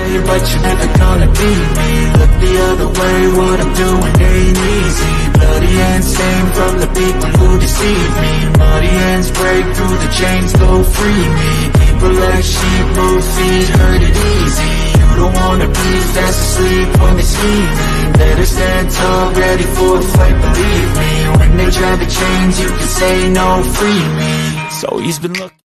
way, but you're never gonna beat me. Look the other way, what I'm doing ain't easy. Bloody hands stained from the people who deceive me. Muddy hands break through the chains, go free me. People like sheep move feet, hurt it easy. You don't wanna be fast asleep when they scheming. Better stand tall, ready for a fight, believe me. When they try to change, you can say no, free me. So he's been looking.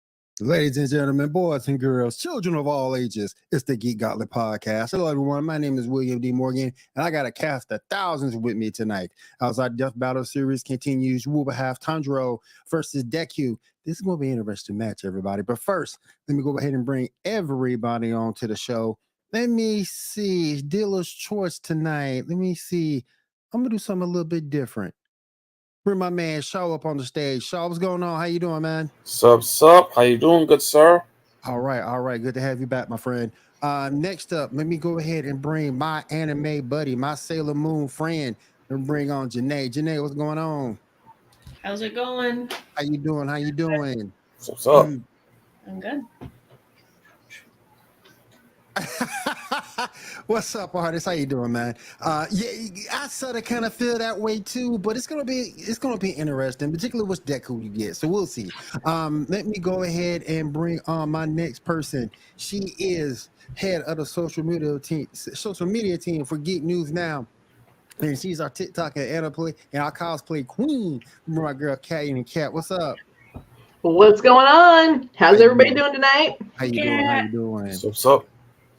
Ladies and gentlemen, boys and girls, children of all ages, it's the Geek Gauntlet podcast. Hello, everyone. My name is William D. Morgan, and I got a cast of thousands with me tonight. As our Death Battle series continues, we will have Tanjiro versus Deku. This is going to be an interesting match, everybody. But first, let me go ahead and bring everybody on to the show. Let me see. Dealer's choice tonight. Let me see. I'm going to do something a little bit different. Bring my man Shaw up on the stage. Shaw, what's going on? How you doing, man? Sup? How you doing, good sir? All right. Good to have you back, my friend. Next up, let me go ahead and bring my anime buddy, my Sailor Moon friend, and bring on Janae. Janae, what's going on? How's it going? How you doing? What's up? I'm good. What's up, artist? How you doing, man? Yeah, I sort of kind of feel that way too, but it's gonna be interesting, particularly which Deku you get. So we'll see. Let me go ahead and bring on my next person. She is head of the social media team for Geek News Now. And she's our TikTok and our cosplay queen. My girl Kat and Kat. What's up? What's going on? How's everybody doing tonight? How you doing? What's up?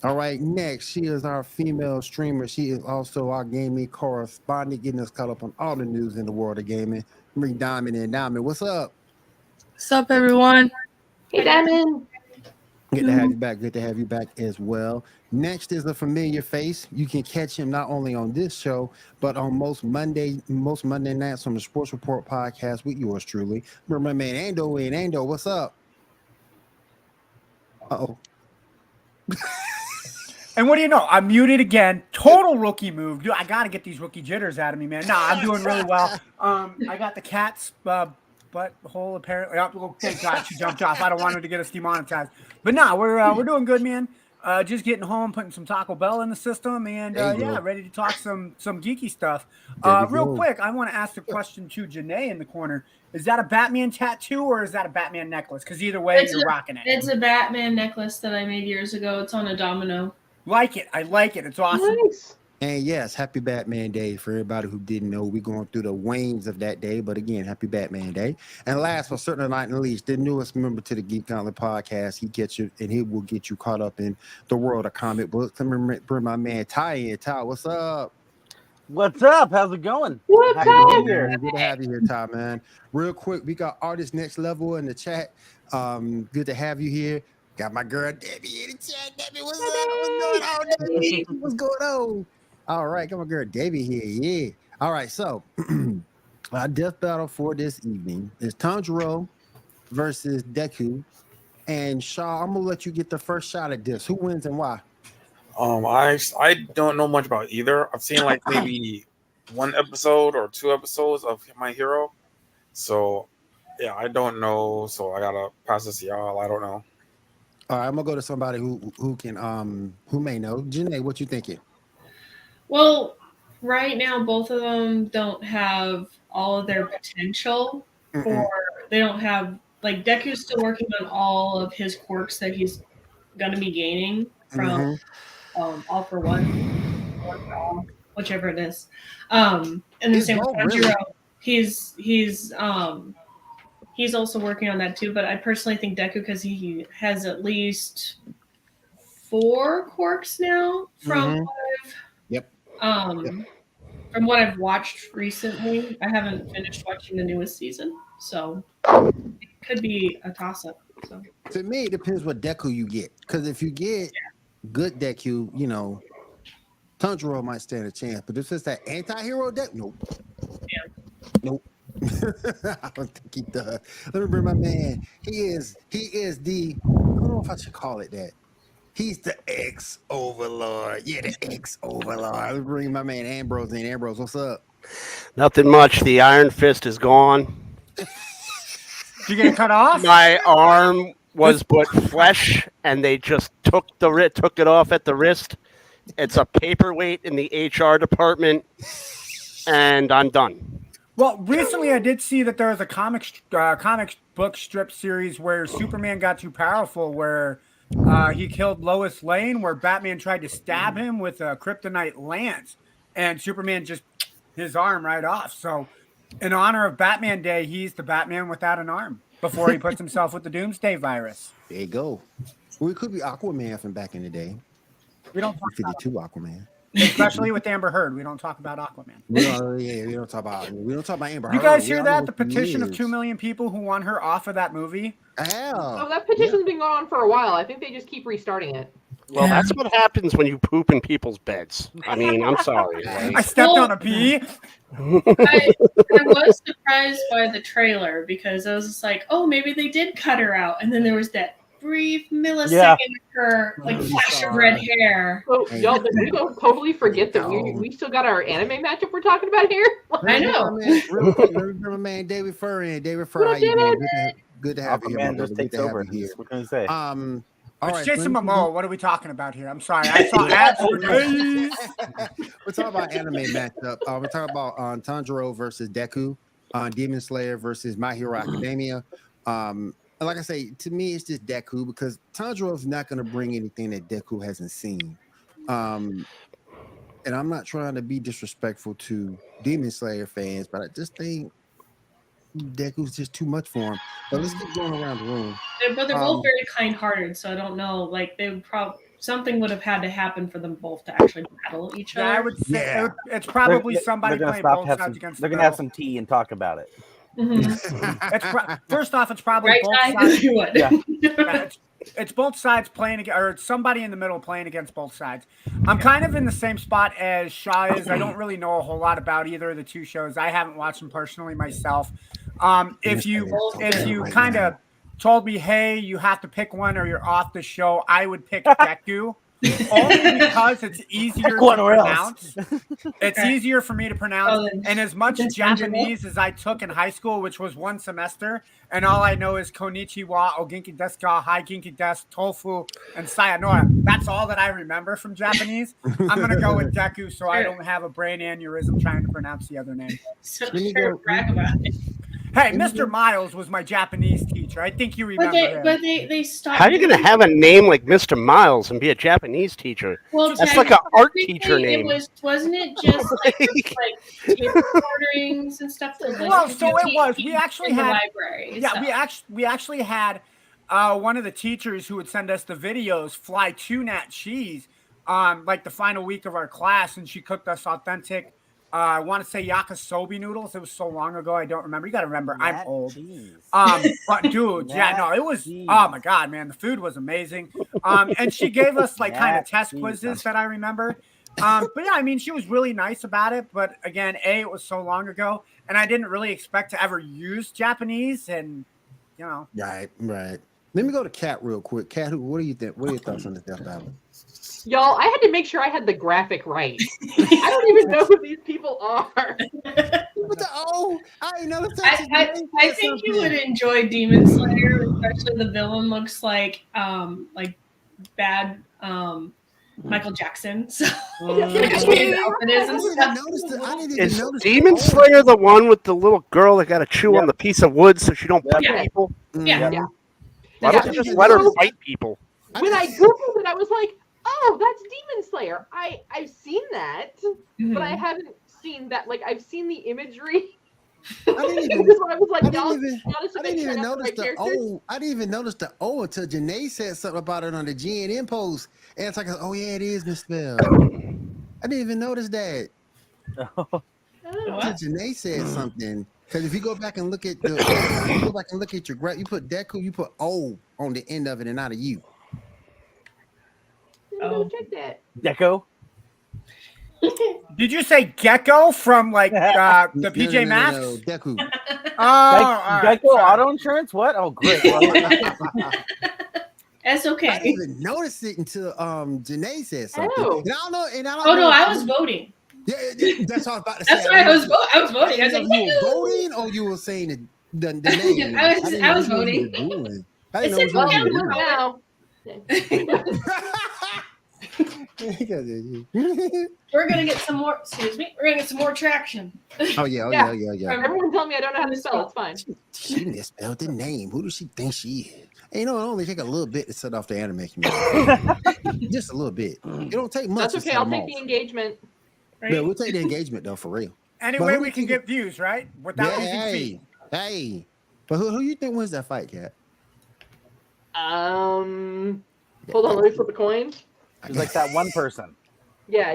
All right, next, she is our female streamer. She is also our gaming correspondent, getting us caught up on all the news in the world of gaming. Bring Diamond in. Diamond, what's up? What's up, everyone? Hey, Diamond. Good to have you back. Good to have you back as well. Next is a familiar face. You can catch him not only on this show, but on most Monday nights on the Sports Report podcast with yours truly. Remember my man Ando in. Ando, what's up? Uh-oh. And what do you know? I'm muted again. Total rookie move. Dude, I got to get these rookie jitters out of me, man. Nah, I'm doing really well. I got the cat's butthole apparently. Oh, thank God she jumped off. I don't want her to get us demonetized. But nah, we're doing good, man. Just getting home, putting some Taco Bell in the system, and ready to talk some geeky stuff. Real quick, I want to ask a question to Janae in the corner. Is that a Batman tattoo or is that a Batman necklace? Because either way, you're rocking it. It's a Batman necklace that I made years ago. It's on a domino. I like it. It's awesome. Nice. And yes, happy Batman Day for everybody who didn't know. We're going through the wanes of that day, but again, happy Batman Day. And last but certainly not least, the newest member to the Geek Gauntlet podcast. He will get you caught up in the world of comic books. Let me bring my man Ty in. Ty, what's up? What's up? How's it going? What's up? Good to have you here, Ty, man. Real quick, we got Artist Next Level in the chat. Good to have you here. Got my girl Debbie in the chat. Debbie, what's up? What's going on? All right, got my girl Debbie here. Yeah. All right, so our death battle for this evening is Tanjiro versus Deku. And Shaw, I'm gonna let you get the first shot at this. Who wins and why? I don't know much about either. I've seen like maybe one episode or two episodes of My Hero. So yeah, I don't know. So I gotta pass this to y'all. I don't know. All right, I'm gonna go to somebody who can who may know. Janae, what you thinking? Well, right now, both of them don't have all of their potential. They don't have, like, Deku's still working on all of his quirks that he's going to be gaining from All for One, or for All, whichever it is. And the same with Tanjiro. He's also working on that too, but I personally think Deku, because he has at least 4 quirks now from from what I've watched recently. I haven't finished watching the newest season, so it could be a toss-up. So to me, it depends what Deku you get. Because if you get good Deku, you know, Tanjiro might stand a chance. But if it's that anti-hero Deku, nope. Nope. I don't think he does. Let me bring my man. He is the, I don't know if I should call it that. He's the ex-overlord. Yeah, the ex-overlord. Let me bring my man Ambrose in. Ambrose, what's up? Nothing much. The Iron Fist is gone. Did you get cut off? My arm was but flesh, and they just took it off at the wrist. It's a paperweight in the HR department, and I'm done. Well, recently I did see that there was a comic book strip series where Superman got too powerful, where he killed Lois Lane, where Batman tried to stab him with a kryptonite lance, and Superman just his arm right off. So, in honor of Batman Day, he's the Batman without an arm before he puts himself with the Doomsday virus. There you go. Well, it could be Aquaman from back in the day. We don't talk 52 Aquaman. Especially with Amber Heard, we don't talk about Aquaman. We don't talk about Amber Heard. You guys hear that? The petition of 2 million people who want her off of that movie? Oh, that petition's been going on for a while. I think they just keep restarting it. Well, that's what happens when you poop in people's beds. I mean, I'm sorry. Right? I stepped on a pee. I was surprised by the trailer because I was just like, oh, maybe they did cut her out. And then there was that brief millisecond of her flash of red hair. So, y'all, we don't totally forget that we still got our anime matchup we're talking about here. I know. Real quick, remember, man, David Furr in. David Furr, how you doing? Good to have you here. Man, just takes over. What can I say? All it's right, Jason Momoa. What are we talking about here? I'm sorry. I saw ads for days. We're talking about anime matchup. We're talking about Tanjiro versus Deku, Demon Slayer versus My Hero Academia. Like I say, to me, it's just Deku because Tanjiro's not going to bring anything that Deku hasn't seen. And I'm not trying to be disrespectful to Demon Slayer fans, but I just think Deku's just too much for him. But let's keep going around the room. But they're both very kind-hearted, so I don't know. Like they would probably something would have had to happen for them both to actually battle each other. I would say it's probably somebody playing both sides against. They're gonna have some tea and talk about it. Mm-hmm. First off, it's probably right, both sides. Yeah. It's both sides playing against, or it's somebody in the middle playing against both sides. I'm kind of in the same spot as Shaw is. I don't really know a whole lot about either of the two shows. I haven't watched them personally myself. If you kind of told me, hey, you have to pick one or you're off the show, I would pick Deku. Only because it's easier to pronounce. It's easier for me to pronounce. And as much Japanese as I took in high school, which was one semester, and all I know is Konnichiwa, Ogenki desu ka, Hi Genki desu, Tofu, and Sayonara. That's all that I remember from Japanese. I'm going to go with Deku so I don't have a brain aneurysm trying to pronounce the other name. So sure, brag about it. Hey, Mr. Miles was my Japanese teacher. I think you remember him. But they stopped. How are you going to have a name like Mr. Miles and be a Japanese teacher? Well, that's like an art teacher name. Wasn't it just like tape recordings and stuff? Well, so it was. We actually had library. Yeah, we actually had one of the teachers who would send us the videos fly to Nat Cheese on like the final week of our class, and she cooked us authentic. I want to say yakisoba noodles. It was so long ago, I don't remember. You got to remember, I'm old. But dude, it was. Oh my god, man, the food was amazing. And she gave us like kind of test quizzes that I remember. But yeah, I mean, she was really nice about it. But again, it was so long ago, and I didn't really expect to ever use Japanese. And you know, right. Let me go to Kat real quick. Kat, what do you think? What are your thoughts on this death battle? Y'all, I had to make sure I had the graphic right. I don't even know who these people are. I think you would enjoy Demon Slayer, especially the villain looks like bad Michael Jackson. So Is Demon Slayer the one with the little girl that got to chew on the piece of wood so she don't bite people? Yeah. Why don't you just let her fight people? When I googled it, I was like, oh, that's Demon Slayer. I've seen that, but I haven't seen that. Like, I've seen the imagery. I didn't even notice the O until Janae said something about it on the GNN post. And it's like, oh yeah, it is misspelled. I didn't even notice that. Until Janae said something. Because if you go back and look at your graph, you put Deku, you put O on the end of it and not a U. Check that. Deku. Did you say Gecko from like the PJ Masks? No, Deku. Gecko Auto Insurance? What? Oh, great. That's okay. I didn't even notice it until Janae said something. Oh. And I don't know. Oh no, I was voting. Yeah, that's what I was about to say. That's why I was voting. I was like, you were voting, or you were saying the name? I was voting. I didn't It's know in what you were now. doing. We're gonna get some more. Excuse me. We're gonna get some more traction. Oh yeah. Everyone tell me I don't know how to spell. It's fine. She misspelled the name. Who does she think she is? And it only take a little bit to set off the anime community. Just a little bit. It don't take much. That's okay. I'll take the engagement. Right? Yeah, we'll take the engagement though, for real. Anyway, we can get views, right? Without using feet. Hey. But who you think wins that fight, Kat? Hold on, let me flip a coin. It's like that one person. Yeah.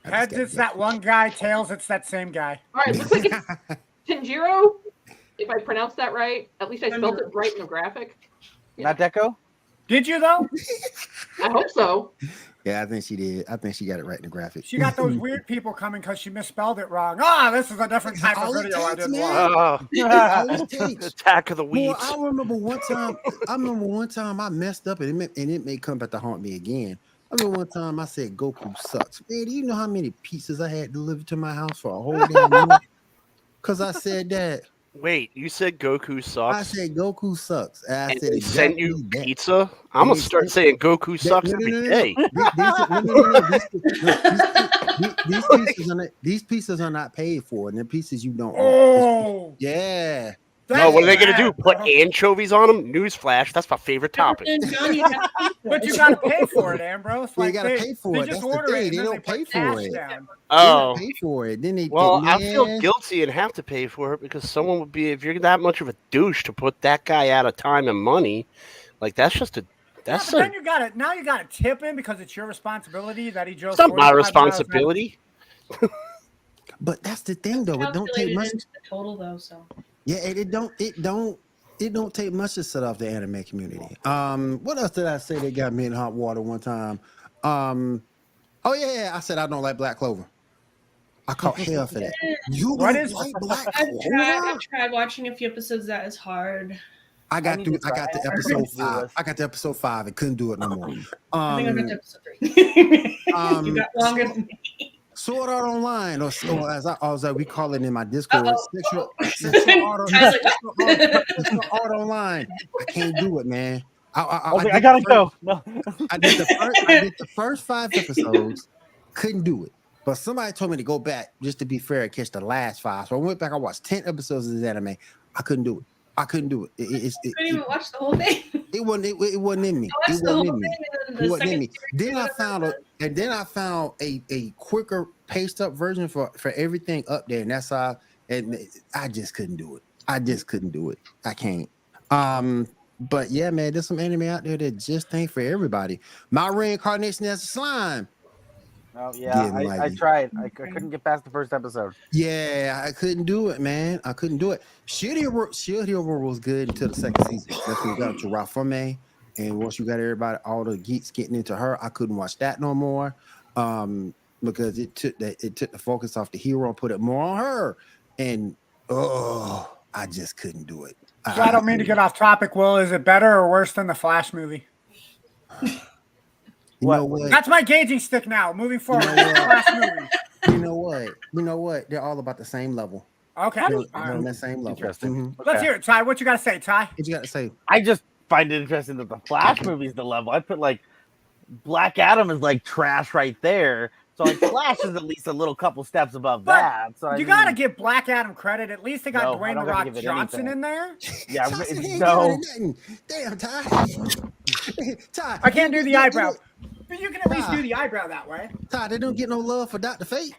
Heads, it's that one guy. Tails, it's that same guy. All right, looks like it's Tanjiro. If I pronounced that right, at least I spelled it right in the graphic. Not Deku? Did you though? I hope so. Yeah, I think she did. I think she got it right in the graphic. She got those weird people coming because she misspelled it wrong. This is a different type of video I didn't want. Attack of the Weeds. Well, I remember one time I messed up and it may come back to haunt me again. I remember one time I said Goku sucks. Man, do you know how many pizzas I had delivered to my house for a whole damn month? Because I said that. Wait, you said Goku sucks? I said Goku sucks. And I said they sent you that. pizza? I'm going to start saying Goku sucks every day. These pieces are not paid for, and they're pieces you don't own. Oh, yeah. No, what are they going to do? Put anchovies on them? Newsflash, that's my favorite topic. But you got to pay for it, Ambrose. Like you got to pay for it. They just That's order the it. thing. They don't pay for it. Oh. They don't pay for it. Then I feel guilty and have to pay for it because someone would be, if you're that much of a douche to put that guy out of time and money, like that's just a. That's then you got to you got to tip him because it's your responsibility that he drove. It's not my responsibility. But that's the thing, though. It don't take much. The total though, so. Yeah, it don't take much to set off the anime community. What else did I say that got me in hot water one time? I said I don't like Black Clover. I caught hell for that. You don't like Black Clover? I've tried watching a few episodes. That is hard. I got to episode 5. I got to episode 5 and couldn't do it no more. I think I got to episode 3. You got longer than me. Sword Art Online, or as we call it in my Discord, sexual art online. I can't do it, man. I gotta go. No. I did the first 5 episodes, couldn't do it. But somebody told me to go back just to be fair and catch the last 5. So I went back. I watched 10 episodes of this anime. I couldn't do it. I couldn't do it. You couldn't even watch the whole thing. It wasn't in me. It wasn't in me. Then I found a quicker paced up version for everything up there, and that's how. And I just couldn't do it. I can't. But yeah, man, there's some anime out there that just ain't for everybody. My reincarnation as a slime. Oh yeah, I tried. I couldn't get past the first episode. Yeah, I couldn't do it, man. I couldn't do it. Shield Hero was good until the second season. That's when we got to Rafame, and once you got everybody, all the geeks getting into her, I couldn't watch that no more. Because it took the focus off the hero and put it more on her, and I just couldn't do it. So I don't mean to get off topic. Will, is it better or worse than the Flash movie? You know what? That's my gauging stick now. Moving forward, Flash movie. You know what? They're all about the same level. Okay, they're on that same level. Interesting. Mm-hmm. Let's hear it, Ty. What you got to say, Ty? What you got to say? I just find it interesting that the Flash movie is the level. I put like Black Adam is like trash right there. So like Flash is at least a little couple steps above that. So you got to give Black Adam credit. At least they got Dwayne "The Rock" Johnson in there. Yeah, no. Damn, Ty. Ty, I can't do the eyebrow. But you can at least do the eyebrow that way. Ty, they don't get no love for Dr. Fate.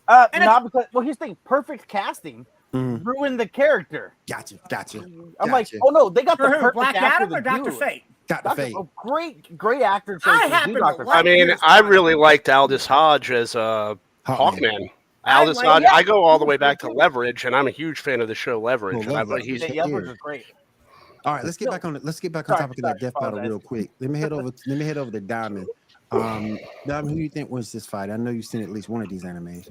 Not because. Well, here's the thing: perfect casting ruined the character. Gotcha. I'm like, oh no, they got the perfect Black Adam or Dr. Fate. Dr. Fate. Oh, great actor. I mean, I really liked Aldous Hodge as Hawkman. Aldous Hodge. I go all the way back to Leverage, and I'm a huge fan of the show Leverage. Leverage is great. All right, let's get back on topic of that death battle real quick. Let me head over to Diamond. Diamond, who do you think wins this fight? I know you've seen at least one of these animes.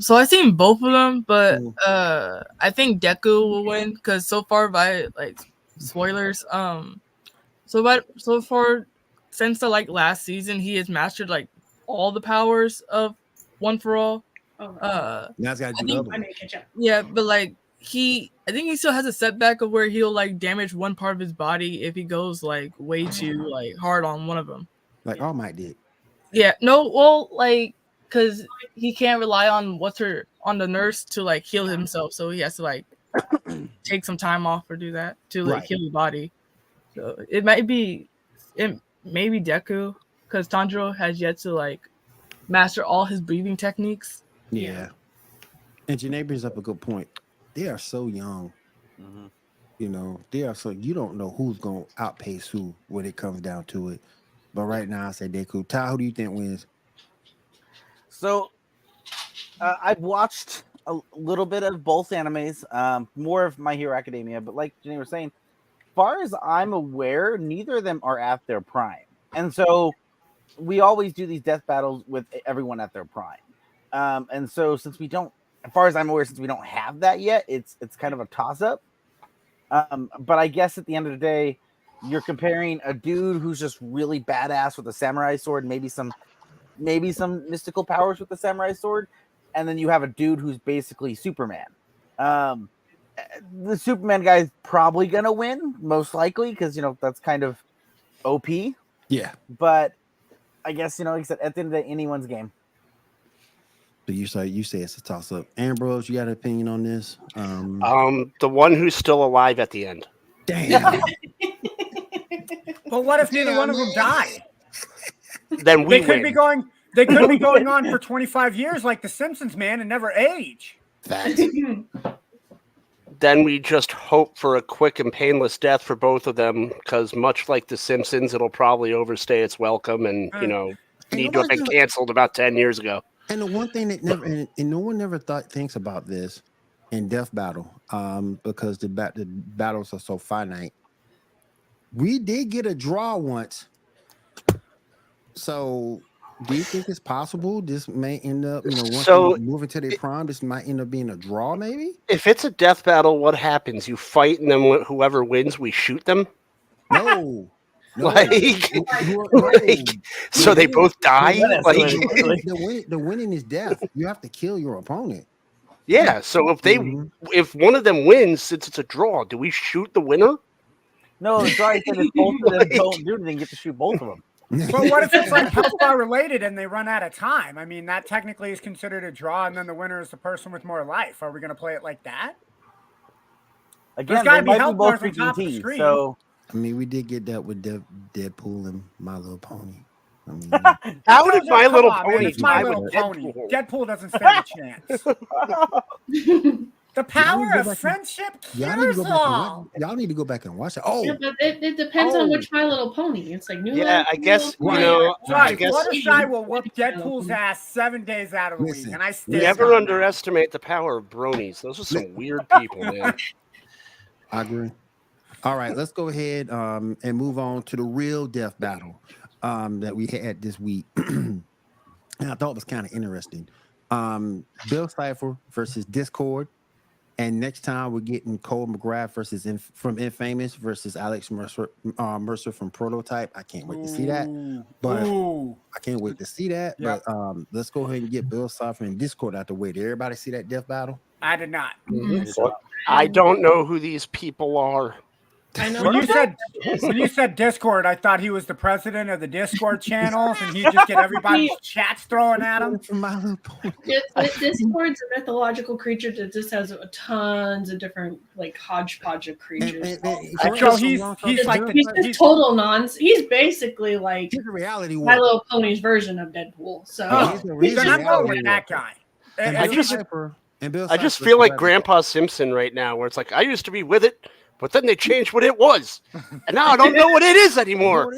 So I've seen both of them, but I think Deku will win because so far by like spoilers, so far since the last season, he has mastered like all the powers of One for All. Now he's got to do the other one. Yeah, but like I think he still has a setback of where he'll like damage one part of his body if he goes like way too like hard on one of them. Like All Might did. Yeah, no, well, like, because he can't rely on on the nurse to like heal himself, so he has to like take some time off or do that to like heal his body. So it may be Deku, because Tanjiro has yet to like master all his breathing techniques. Yeah. And Janae brings up a good point. They are so young. Mm-hmm. You know, you don't know who's going to outpace who when it comes down to it. But right now, I say Deku. Ty, who do you think wins? So I've watched a little bit of both animes, more of My Hero Academia, but like Jenny was saying, as far as I'm aware, neither of them are at their prime. And so we always do these death battles with everyone at their prime. And so since we don't, as far as I'm aware, since we don't have that yet, it's kind of a toss-up. But I guess at the end of the day, you're comparing a dude who's just really badass with a samurai sword, maybe some mystical powers with the samurai sword, and then you have a dude who's basically Superman. The Superman guy is probably gonna win, most likely, because that's kind of OP. Yeah. But I guess like I said, at the end of the day, anyone's game. So you say it's a toss up. Ambrose, you got an opinion on this? The one who's still alive at the end. Damn. But what if neither one of them die? Then they could be going on for 25 years like the Simpsons, man, and never age. Facts. Then we just hope for a quick and painless death for both of them, because much like the Simpsons, it'll probably overstay its welcome and need to have been canceled about 10 years ago. And the one thing that never and no one never thinks about this in Death Battle, because the battles are so finite. We did get a draw once. So do you think it's possible this may end up, once we move into their prime, this might end up being a draw, maybe? If it's a death battle, what happens? You fight, and then whoever wins, we shoot them? No. So they both die? The winning is death. You have to kill your opponent. Yeah, so if one of them wins, since it's a draw, do we shoot the winner? No, the draw said if both of them don't do anything, you get to shoot both of them. But what if it's like health bar related and they run out of time? I mean, that technically is considered a draw, and then the winner is the person with more life. Are we going to play it like that? Again, they might be both freaking teams. So I mean, we did get that with Deadpool and My Little Pony. I mean, how did My Little Pony? It's My Little Pony. Deadpool doesn't stand a chance. The power of friendship cures all. Y'all need to go back and watch it. Oh, yeah, but it depends on which My Little Pony. It's like new. Yeah, I guess I guess Fluttershy will whoop Deadpool's ass 7 days out of the week, and I still never underestimate the power of bronies. Those are some weird people, man. I agree. All right, let's go ahead and move on to the real death battle that we had this week. And I thought it was kind of interesting. Bill Cipher versus Discord. And next time we're getting Cole McGrath from Infamous versus Alex Mercer from Prototype. I can't wait to see that. But I can't wait to see that. Yep. But let's go ahead and get Bill Cipher and Discord out the way. Did everybody see that death battle? I did not. I don't know who these people are. I know. When you said Discord, I thought he was the president of the Discord channels, and he'd just get everybody's chats thrown at him. Discord's a mythological creature that just has tons of different hodgepodge of creatures. So he's just total nonsense. He's basically like reality My Little Pony's version of Deadpool. So then I'm going with that guy. I just feel like Grandpa Simpson right now, where it's like I used to be with it. But then they changed what it was. And now I don't know what it is anymore.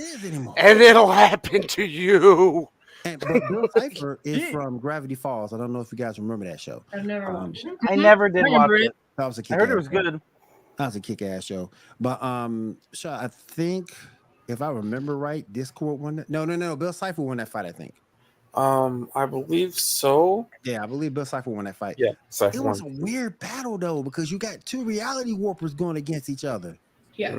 And it'll happen to you. But Bill Cipher is from Gravity Falls. I don't know if you guys remember that show. I've never watched it. I never did watch it. That was a I heard it was good. That was a kick-ass show. But I think if I remember right, Discord won that. No. Bill Cipher won that fight, I think. I believe so. Yeah, I believe Bill Cipher won that fight. Yeah, it was a weird battle though, because you got two reality warpers going against each other. Yeah,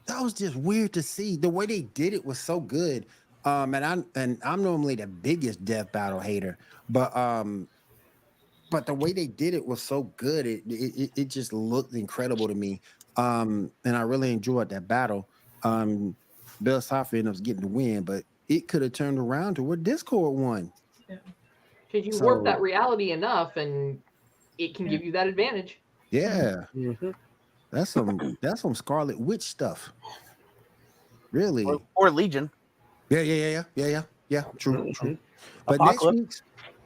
that was just weird to see. The way they did it was so good. And I'm normally the biggest death battle hater, but but the way they did it was so good. It just looked incredible to me. And I really enjoyed that battle. Bill Cipher ended up getting the win, but it could have turned around to where Discord won. Because you warp that reality enough, and it can give you that advantage. Yeah, that's some Scarlet Witch stuff. Really, or Legion. Yeah. True. But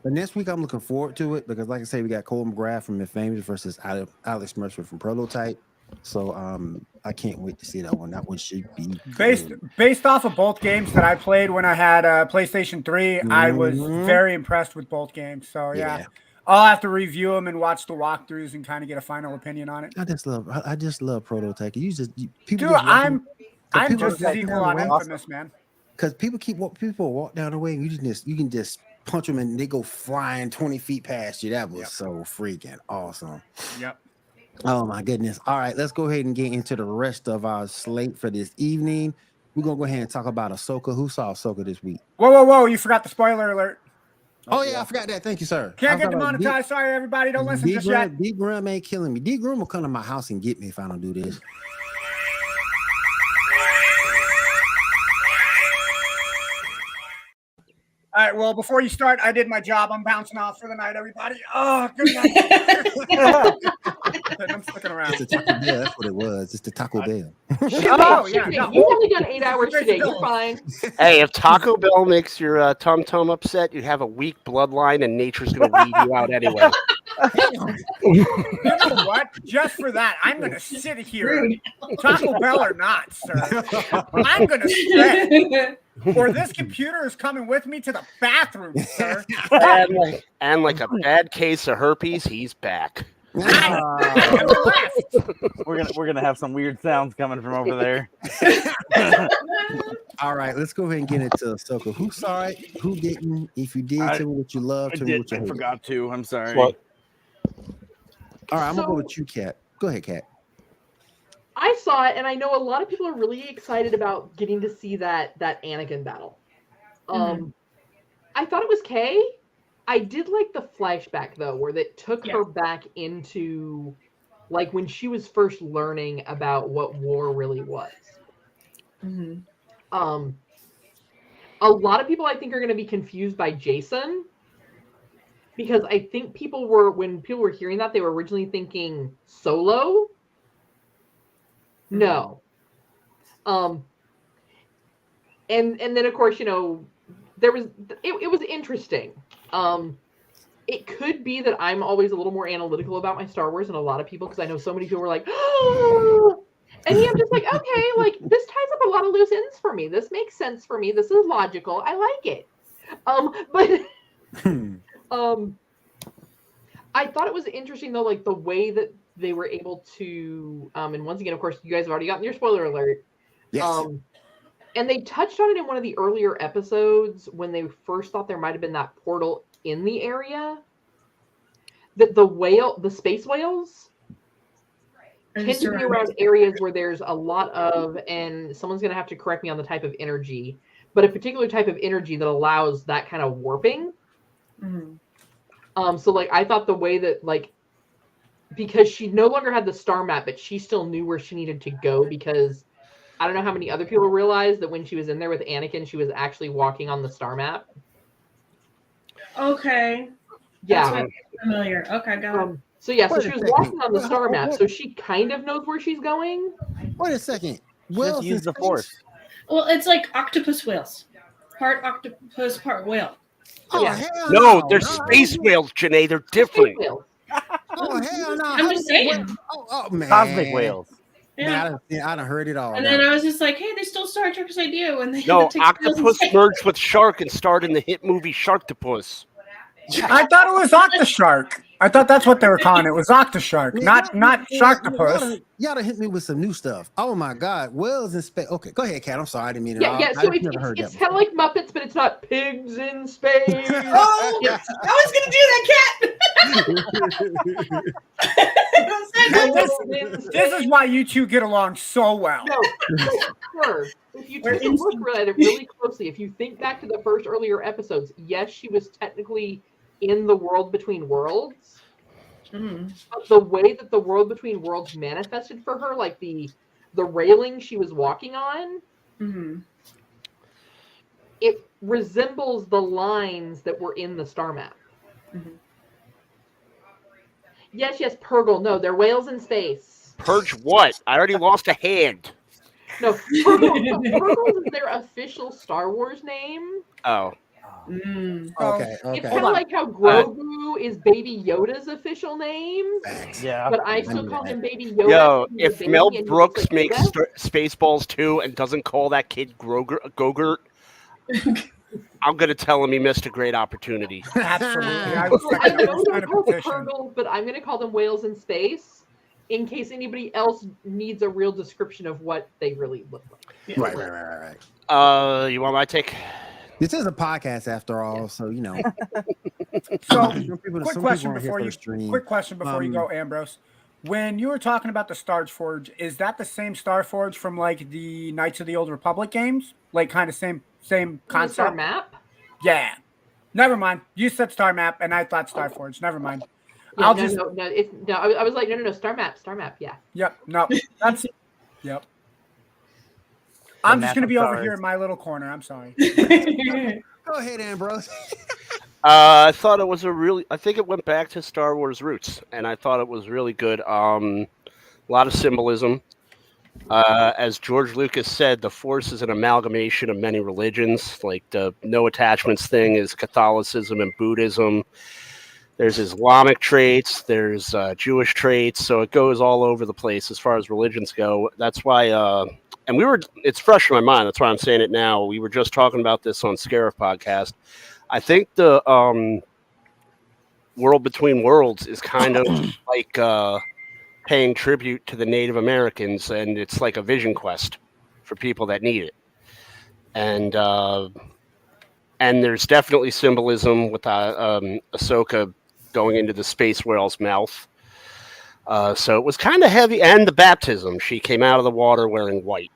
next week I'm looking forward to it because, like I say, we got Cole McGrath from Infamous versus Alex Mercer from Prototype. So I can't wait to see that one. That one should be based off of both games that I played when I had PlayStation 3. I was very impressed with both games. So yeah. I'll have to review them and watch the walkthroughs and kind of get a final opinion on it. I just love Prototype. I'm just as equal on Infamous, man. Because people walk down the way and you can just punch them and they go flying 20 feet past you. That was so freaking awesome. Yep. Oh my goodness. All right, let's go ahead and get into the rest of our slate for this evening. We're gonna go ahead and talk about Ahsoka. Who saw Ahsoka this week? Whoa! You forgot the spoiler alert. Oh yeah, I forgot that. Thank you, sir. Can't get demonetized. Sorry, everybody. Don't listen just yet. D Grum ain't killing me. D Grum will come to my house and get me if I don't do this. All right, well, before you start, I did my job. I'm bouncing off for the night, everybody. Oh, good night. I'm sticking around. It's the Taco Bell. That's what it was. It's the Taco Bell. Oh, yeah. No. You've only done 8 hours today. You're fine. Hey, if Taco Bell makes your tum-tum upset, you have a weak bloodline and nature's going to weed you out anyway. You know what? Just for that, I'm going to sit here. Taco Bell or not, sir. I'm going to stretch. Or this computer is coming with me to the bathroom, sir. And like a bad case of herpes, he's back. We're gonna have some weird sounds coming from over there. All right, let's go ahead and get into Ahsoka. Who saw it? Who didn't? If you did, tell me what you love. Tell me what you hate. I forgot to. I'm sorry. What? All right, I'm gonna go with you, Kat. Go ahead, Kat. I saw it, and I know a lot of people are really excited about getting to see that Anakin battle. I thought it was Kay. I did like the flashback though, where that took her back into like when she was first learning about what war really was. A lot of people I think are going to be confused by Jason because I think when people were hearing that, they were originally thinking Solo. No. And then of course, you know, it was interesting. It could be that I'm always a little more analytical about my Star Wars than a lot of people because I know so many people were like, oh! And I'm just like, okay, like this ties up a lot of loose ends for me. This makes sense for me. This is logical. I like it. I thought it was interesting though, like the way that they were able to, and once again, of course, you guys have already gotten your spoiler alert. Yes. And they touched on it in one of the earlier episodes when they first thought there might have been that portal in the area. That the space whales tend to be around areas where there's a lot of, and someone's going to have to correct me on the type of energy, but a particular type of energy that allows that kind of warping. So like, I thought the way that like, because she no longer had the star map, but she still knew where she needed to go because I don't know how many other people realized that when she was in there with Anakin, she was actually walking on the star map. Okay. Yeah. That's familiar. Okay, got it. So she was walking on the star map, so she kind of knows where she's going. Wait a second. Just use the Force. Well, it's like octopus whales. Part octopus, part whale. Oh, hell no, they're space whales, Janae. They're different. Oh, hell no. I'm just saying. Oh, man. Cosmic whales. Yeah. I done heard it all. And then I was just like, hey, they stole Star Trek's idea when they No, octopus merged with shark and starred in the hit movie Sharktopus. I thought it was Octoshark. I thought that's what they were calling it. It was Octoshark, not Sharktopus. Y'all done hit me with some new stuff. Oh my God, whales in space. Okay, go ahead, Kat. I'm sorry, I didn't mean it. Yeah. So it's kind of like Muppets, but it's not pigs in space. Oh, I was gonna do that, Kat. This is why you two get along so well. No, sure. If you take a look at it really closely, if you think back to the first earlier episodes, yes, she was technically in the World Between Worlds. Mm. But the way that the World Between Worlds manifested for her, like the railing she was walking on, Mm-hmm. it resembles the lines that were in the star map. Mm-hmm. Yes, Purgle. No, they're whales in space. Purge what? I already lost a hand. No, Purgle is their official Star Wars name. Oh. Mm. Okay. It's kind of like how Grogu is Baby Yoda's official name. Yeah. But I still call him Baby Yoda. Yo, He's a if baby Mel and he Brooks looks like makes Yoda. Spaceballs 2 and doesn't call that kid Gogurt, I'm going to tell him he missed a great opportunity. Absolutely. I So was I second know this they're kind of called the petition. Purgles, but I'm going to call them whales in space in case anybody else needs a real description of what they really look like. Right. You want my take? This is a podcast after all, so you know. So, Some quick question are here before for you. the stream. Quick question before you go, Ambrose. When you were talking about the Star Forge, is that the same Star Forge from like the Knights of the Old Republic games? Like kind of same The concept? star map? Yeah. Never mind. You said Star Map, and I thought Star Forge. Never mind. Yeah, I'll no, just. no. I was like, no, Star map, yeah. Yep. No. That's. Yep. I'm just map gonna of be over stars. here in my little corner. I'm sorry. Go ahead, Ambrose. I thought it was I think it went back to Star Wars roots, and I thought it was really good. A lot of symbolism. As George Lucas said, the Force is an amalgamation of many religions. Like the no attachments thing is Catholicism and Buddhism. There's Islamic traits, there's Jewish traits, so it goes all over the place as far as religions go. That's why, and it's fresh in my mind, that's why I'm saying it now. We were just talking about this on Scarif podcast. I think the World Between Worlds is kind of like paying tribute to the Native Americans, and it's like a vision quest for people that need it. And there's definitely symbolism with Ahsoka going into the space whale's mouth. So it was kind of heavy. And the baptism. She came out of the water wearing white.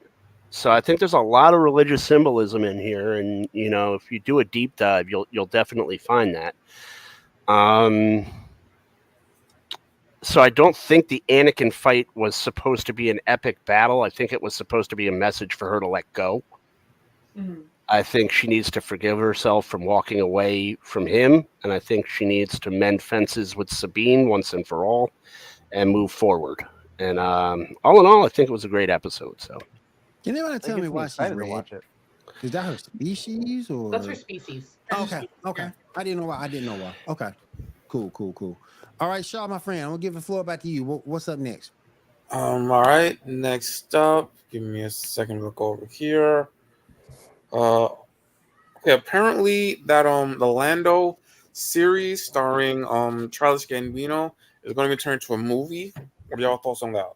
So I think there's a lot of religious symbolism in here. And, you know, if you do a deep dive, you'll definitely find that. So I don't think the Anakin fight was supposed to be an epic battle. I think it was supposed to be a message for her to let go. Mm-hmm. I think she needs to forgive herself from walking away from him, and I think she needs to mend fences with Sabine once and for all and move forward. And all in all, I think it was a great episode. So, Can anyone tell me why she's excited to red? watch it. Is that her species or? That's her species. Okay. I didn't know why. Okay. Cool. All right, Shaw, my friend, I'm gonna give the floor back to you. What's up next? All right. Next up, give me a second to look over here. Okay, apparently that the Lando series starring Childish Gambino is going to be turned into a movie. What are y'all thoughts on that?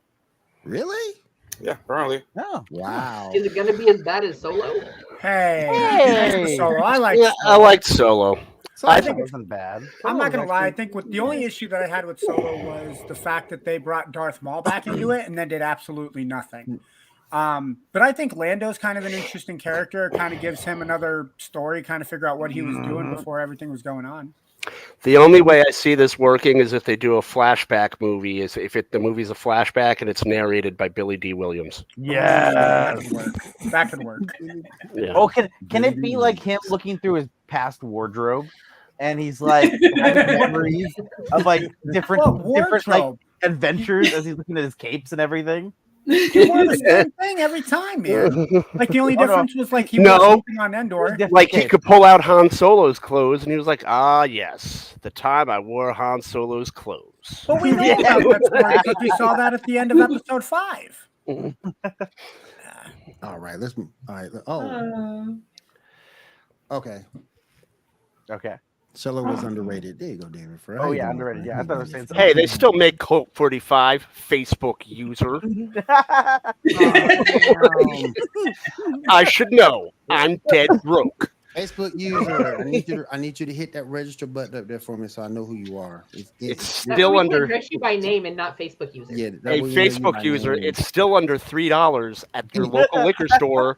Really? Yeah, apparently. Oh, Wow. Is it going to be as bad as Solo? Hey. Solo. I like. yeah, I liked Solo. So I I think think it wasn't bad. I'm not gonna lie. I think the only issue that I had with Solo was the fact that they brought Darth Maul back into it and then did absolutely nothing. But I think Lando's kind of an interesting character. It kind of gives him another story, kind of figure out what he was doing before everything was going on. The only way I see this working is if they do a flashback movie. Is if the movie's a flashback and it's narrated by Billy D. Williams. Yeah. That could work. Yeah. Oh, can it be like him looking through his past wardrobe, and he's like having memories of like different like adventures as he's looking at his capes and everything? He wore the same thing every time, man. Like the only difference was like he was sleeping on Endor. Like he could pull out Han Solo's clothes, and he was like, "Ah, yes, the time I wore Han Solo's clothes." But we know about that story because we saw that at the end of episode 5. All right, let's. All right. Oh. Okay. Okay. Solo was underrated. There you go, David. Oh yeah, underrated. Yeah, I thought I was saying something. Hey, they still make Colt 45. Facebook user. I should know. I'm dead broke. Facebook user, I need you to hit that register button up there for me so I know who you are. It's That's still we under. address you by name and not Facebook user. Yeah, A Facebook user. It's still under $3 at your local liquor store.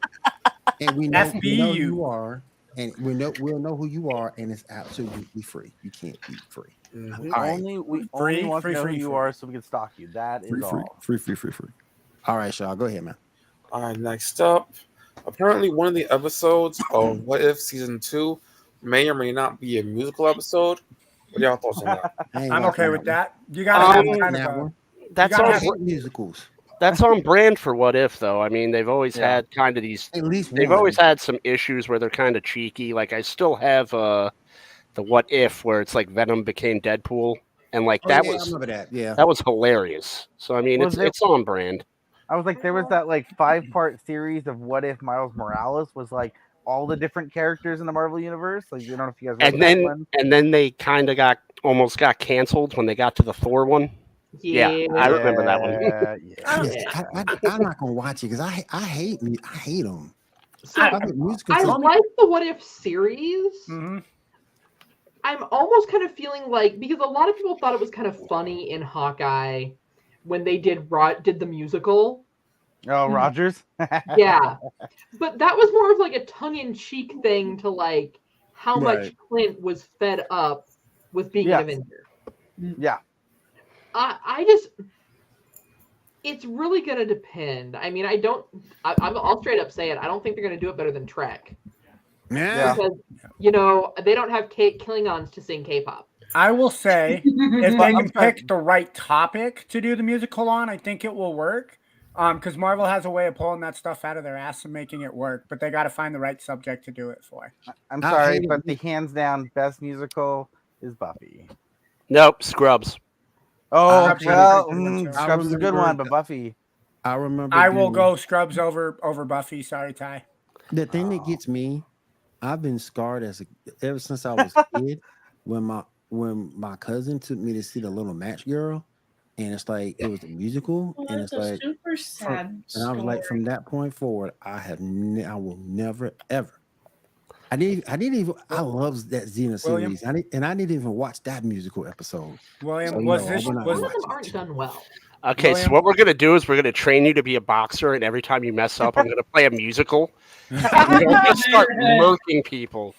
And we know who FBU. you are. and we'll know who you are, and it's absolutely free. You can't be free. Mhm. All right. We Free, only want free, to know free, who you free. are so we can stalk you. That is all. Free. All right, Shaw, go ahead, man. All right, next up. Apparently, one of the episodes of What If Season 2 may or may not be a musical episode. What are y'all thoughts on that? I'm okay with that. You gotta have kind of a. That's gotta on have- musicals. That's on brand for What If, though. I mean, they've always had kind of these. At least They've one. always had some issues where they're kind of cheeky. Like I still have the What If where it's like Venom became Deadpool, and like I was remember that. Yeah, that was hilarious. So I mean, it's on brand. I was like, there was that like 5-part series of what if Miles Morales was like all the different characters in the Marvel universe. Like, I don't know if you guys remember that one. And then they kind of almost got canceled when they got to the Thor one. Yeah, I remember that one. I'm not gonna watch it because I hate them. So I like the What If series. Mm-hmm. I'm almost kind of feeling like, because a lot of people thought it was kind of funny in Hawkeye when they did the musical. Oh, Rogers? Yeah. But that was more of like a tongue-in-cheek thing to like how much Clint was fed up with being an Avenger. Yeah. I just, it's really going to depend. I mean, I'll straight up say it. I don't think they're going to do it better than Trek. Yeah. Because, they don't have Klingons to sing K-pop. I will say, if they can pick the right topic to do the musical on, I think it will work. Because Marvel has a way of pulling that stuff out of their ass and making it work, but they got to find the right subject to do it for. I'm sorry, but the hands down best musical is Buffy. Nope, Scrubs. Oh, Scrubs Scrubs is a good one, but Buffy. I remember. I will go Scrubs over Buffy. Sorry, Ty. The thing that gets me, I've been scarred ever since I was a kid. When my cousin took me to see The Little Match Girl, and it's like it was a musical, and it's like super sad. And I was like, from that point forward, I will never ever. I didn't even. I love that Xena series. I didn't even watch that musical episode. William, some of them aren't done well. Okay, so what we're gonna do is we're gonna train you to be a boxer, and every time you mess up, I'm gonna play a musical. We're gonna start murking people.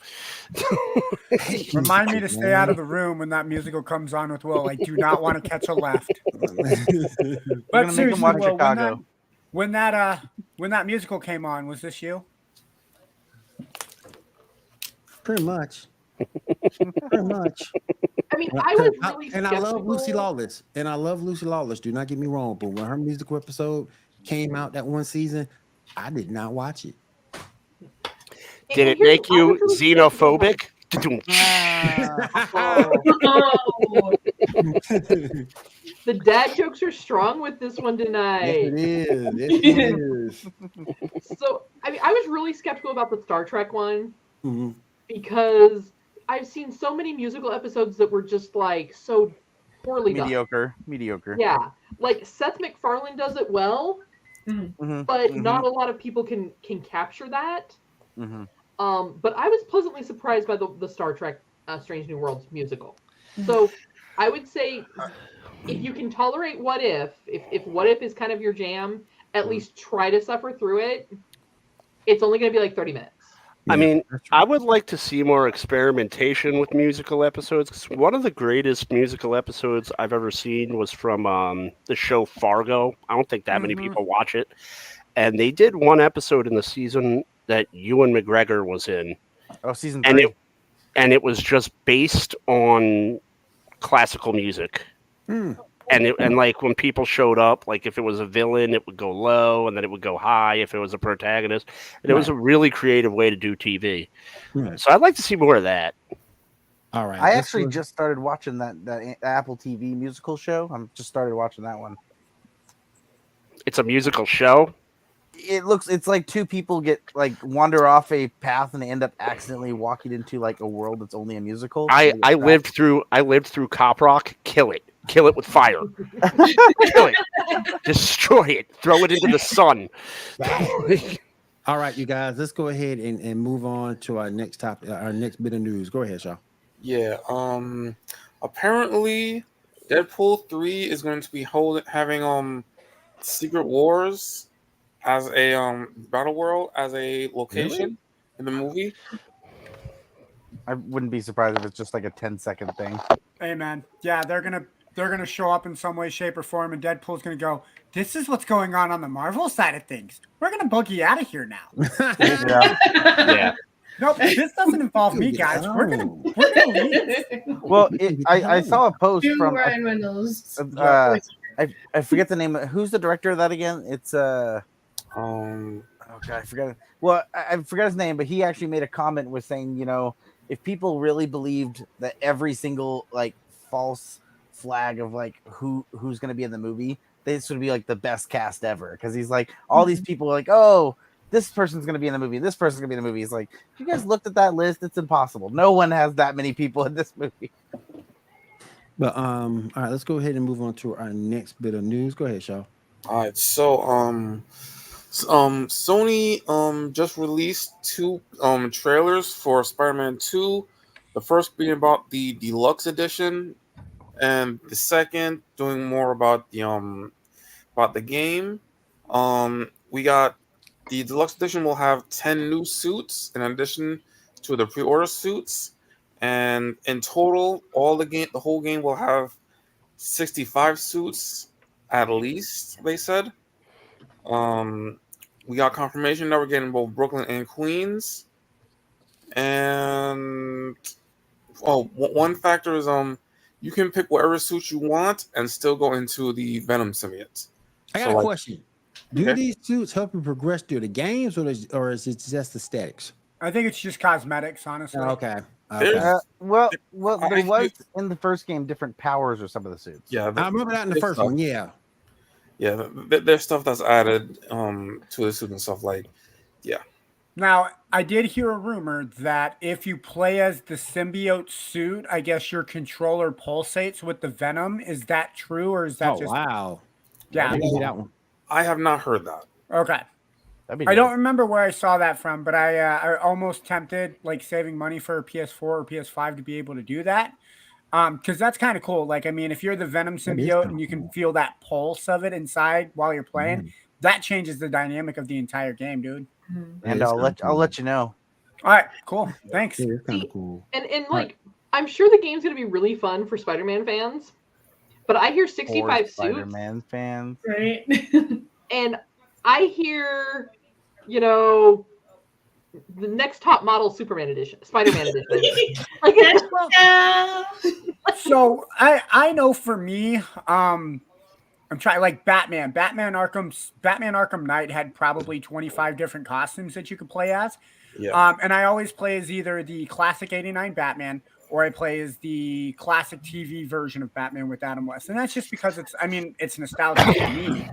Remind me to stay out of the room when that musical comes on with Will. I do not want to catch a left. But seriously, Will, when that musical came on, was this you? Pretty much. Pretty much. I mean, I was really and I love Lucy Lawless. Do not get me wrong, but when her musical episode came out that one season, I did not watch it. Did it make you xenophobic? The dad jokes are strong with this one tonight. Yes, it is. So, I mean, I was really skeptical about the Star Trek one because I've seen so many musical episodes that were just like so poorly mediocre. Yeah, like Seth MacFarlane does it well, but not a lot of people can capture that. But I was pleasantly surprised by the Star Trek Strange New Worlds musical. So I would say if you can tolerate What If What If is kind of your jam, at least try to suffer through it. It's only going to be like 30 minutes. I mean, I would like to see more experimentation with musical episodes. 'Cause one of the greatest musical episodes I've ever seen was from the show Fargo. I don't think that many people watch it. And they did one episode in the season that Ewan McGregor was in. Oh, season 3. And it was just based on classical music. And like when people showed up, like if it was a villain, it would go low, and then it would go high if it was a protagonist. And it was a really creative way to do TV. So I'd like to see more of that. All right. I actually just started watching that Apple TV musical show. I'm just started watching that one. It's a musical show. It's like two people wander off a path and they end up accidentally walking into like a world that's only a musical. I lived through Cop Rock. Kill it with fire. Kill it. Destroy it. Throw it into the sun. All right, you guys, let's go ahead and move on to our next topic, our next bit of news. Go ahead, Shaw. Yeah. Apparently, Deadpool 3 is going to be having Secret Wars as a battle world as a location in the movie. I wouldn't be surprised if it's just like a 10-second thing. Hey man, yeah, they're gonna show up in some way, shape, or form, and Deadpool's gonna go, "This is what's going on the Marvel side of things. We're gonna boogie out of here now." Yeah. Nope, this doesn't involve me, guys. We're gonna leave. Well, I saw a post Do from Ryan Reynolds. I forget the name. Who's the director of that again? It's okay, I forgot. Well, I forgot his name, but he actually made a comment was saying, if people really believed that every single like false flag of like who's going to be in the movie, this would be like the best cast ever, because he's like all these people are like, oh, this person's going to be in the movie, this person's going to be in the movie. He's like, if you guys looked at that list, it's impossible. No one has that many people in this movie. But all right, let's go ahead and move on to our next bit of news. Go ahead, Shaw. All right, so Sony just released 2 trailers for Spider-Man 2. The first being about the deluxe edition, and the second doing more about the game. We got the deluxe edition will have 10 new suits in addition to the pre-order suits, and in total, the whole game will have 65 suits at least. They said. We got confirmation that we're getting both Brooklyn and Queens. And one factor is you can pick whatever suit you want and still go into the Venom symbiote. I got a question. Do these suits help you progress through the games, or is it just aesthetics? I think it's just cosmetics, honestly. Okay. Well, there was in the first game different powers or some of the suits. Yeah, I remember that in the first one. Yeah. Yeah, there's stuff that's added to the suit and stuff like, yeah. Now, I did hear a rumor that if you play as the symbiote suit, I guess your controller pulsates with the venom. Is that true, or is that just? Wow. Yeah, that one. I have not heard that. Okay. I don't remember where I saw that from, but I almost tempted like saving money for a PS4 or PS5 to be able to do that. Because that's kind of cool. Like, I mean, if you're the Venom symbiote and you can feel that pulse of it inside while you're playing, that changes the dynamic of the entire game, dude. And I'll let you know. All right, cool. Thanks. Yeah, it's kind of cool. And like, I'm sure the game's gonna be really fun for Spider-Man fans, but I hear 65 suits. Spider-Man fans, right? And I hear, the next top model Superman edition, Spider-Man edition. So I know for me, I'm trying like Batman. Batman Arkham Knight had probably 25 different costumes that you could play as. Yeah. And I always play as either the classic 89 Batman or I play as the classic TV version of Batman with Adam West. And that's just because it's nostalgic to me.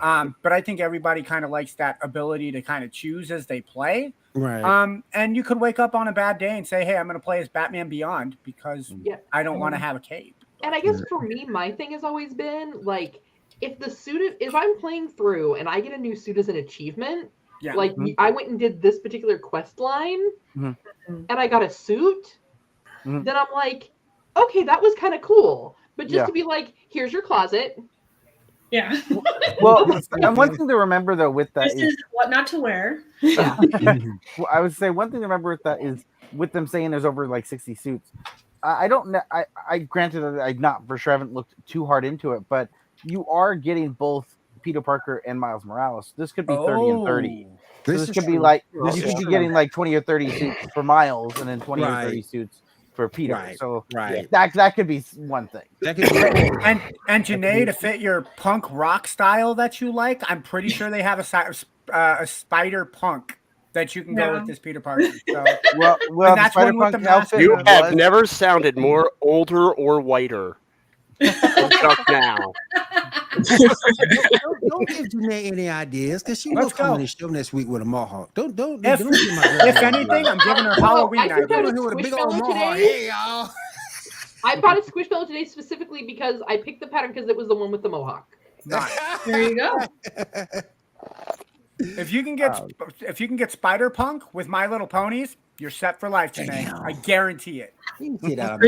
But I think everybody kind of likes that ability to kind of choose as they play. Right. And you could wake up on a bad day and say, hey, I'm going to play as Batman Beyond because I don't want to have a cape. And I guess for me, my thing has always been like, if I'm playing through and I get a new suit as an achievement, I went and did this particular quest line and I got a suit, then I'm like, okay, that was kind of cool. But just to be like, here's your closet. Yeah. Well, and one thing to remember though with that is what not to wear. Yeah. Well, I would say one thing to remember with that is with them saying there's over like 60 suits. I don't know. I granted that I not for sure haven't looked too hard into it, but you are getting both Peter Parker and Miles Morales. This could be 30 and 30. So this could be like you could be getting like 20 or 30 suits for Miles and then 20 or 30 suits for Peter. Right. So that could be one thing. That could be and Janae, to fit your punk rock style that you like, I'm pretty sure they have a spider punk that you can go with this Peter Parker. So, well, that's Spider one with Punk the mask. outfit. You have never sounded more older or whiter. Just now. Don't give Janae any ideas because she will come on the show next week with a mohawk. Don't give my girl if anything, I'm giving her Halloween I idea. with a big old mohawk. Hey, y'all. I bought a Squishmallow today specifically because I picked the pattern because it was the one with the mohawk. There you go. If you can get Spider Punk with My Little Ponies, you're set for life, Janae. I guarantee it. Crazy enough,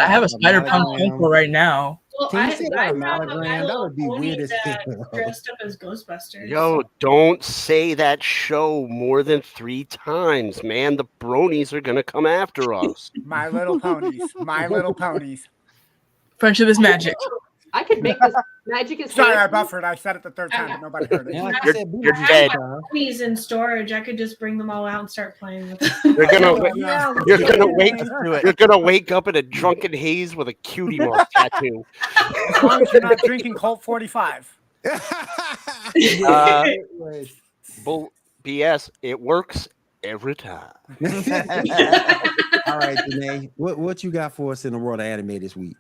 I have a Spider Punk ankle right now. Well, Can you I see have a a My hologram? That Little would be Pony weird as that hell. dressed up as Ghostbusters. Yo, don't say that show more than 3 times, man. The bronies are gonna come after us. My Little Ponies. My Little Ponies. Friendship is magic. I could make this magic is Sorry, I handy. buffered. I said it the third time, but nobody heard it. And like I You're- said, you're Boomerang dead. style. Ponies in storage. I could just bring them all out and start playing with them. You're gonna, Oh, Yeah, you're gonna wake, Let's do it. you're gonna wake up in a drunken haze with a cutie mark tattoo. as long as you're not drinking Colt 45. Bull BS. It works every time. All right, Janae, what you got for us in the world of anime this week?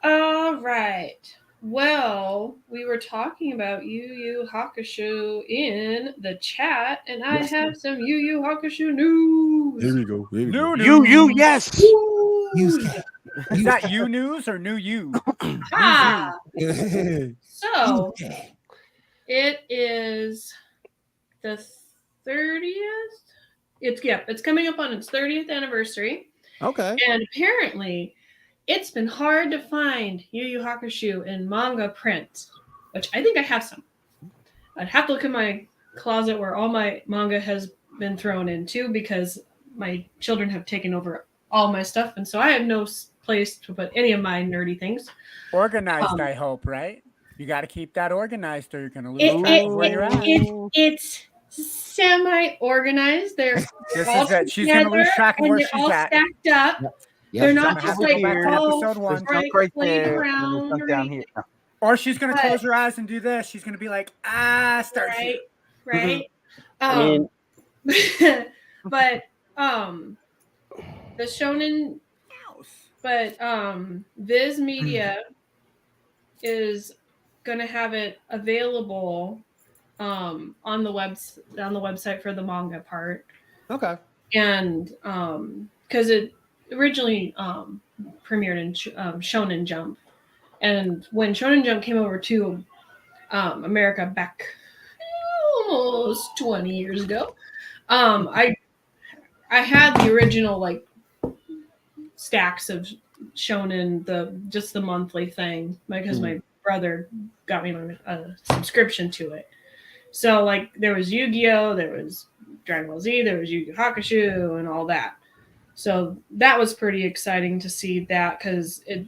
All right. Well, we were talking about Yu Yu Hakusho in the chat, and I have some Yu Yu Hakusho news. Here we go. Here we go. You, yes. Is that you news or new you? Ah! okay. So it is the 30th. It's coming up on its 30th anniversary. And apparently it's been hard to find Yu Yu Hakusho in manga print, which I think I have some. I'd have to look in my closet where all my manga has been thrown into because my children have taken over all my stuff, and so I have no place to put any of my nerdy things. Organized, I hope, right? You got to keep that organized or you're going to lose track of where you're at. It's semi-organized. They're This all is it. She's going to lose track of and where they're she's all at. stacked up. Yep. They're not Have just to like go back to all episode 1. right laid there, around. and there's down here. Or she's going to But- close her eyes and do this. She's going to be like, start here. Right. I mean- But the Shonen, but Viz Media is gonna have it available on the website for the manga part. Okay. And because it originally premiered in Shonen Jump, and when Shonen Jump came over to America back almost 20 years ago, I had the original like stacks of Shonen, the monthly thing, because my brother got me a subscription to it. So like there was Yu-Gi-Oh, there was Dragon Ball Z, there was Yu Yu Hakusho, and all that. So that was pretty exciting to see that because it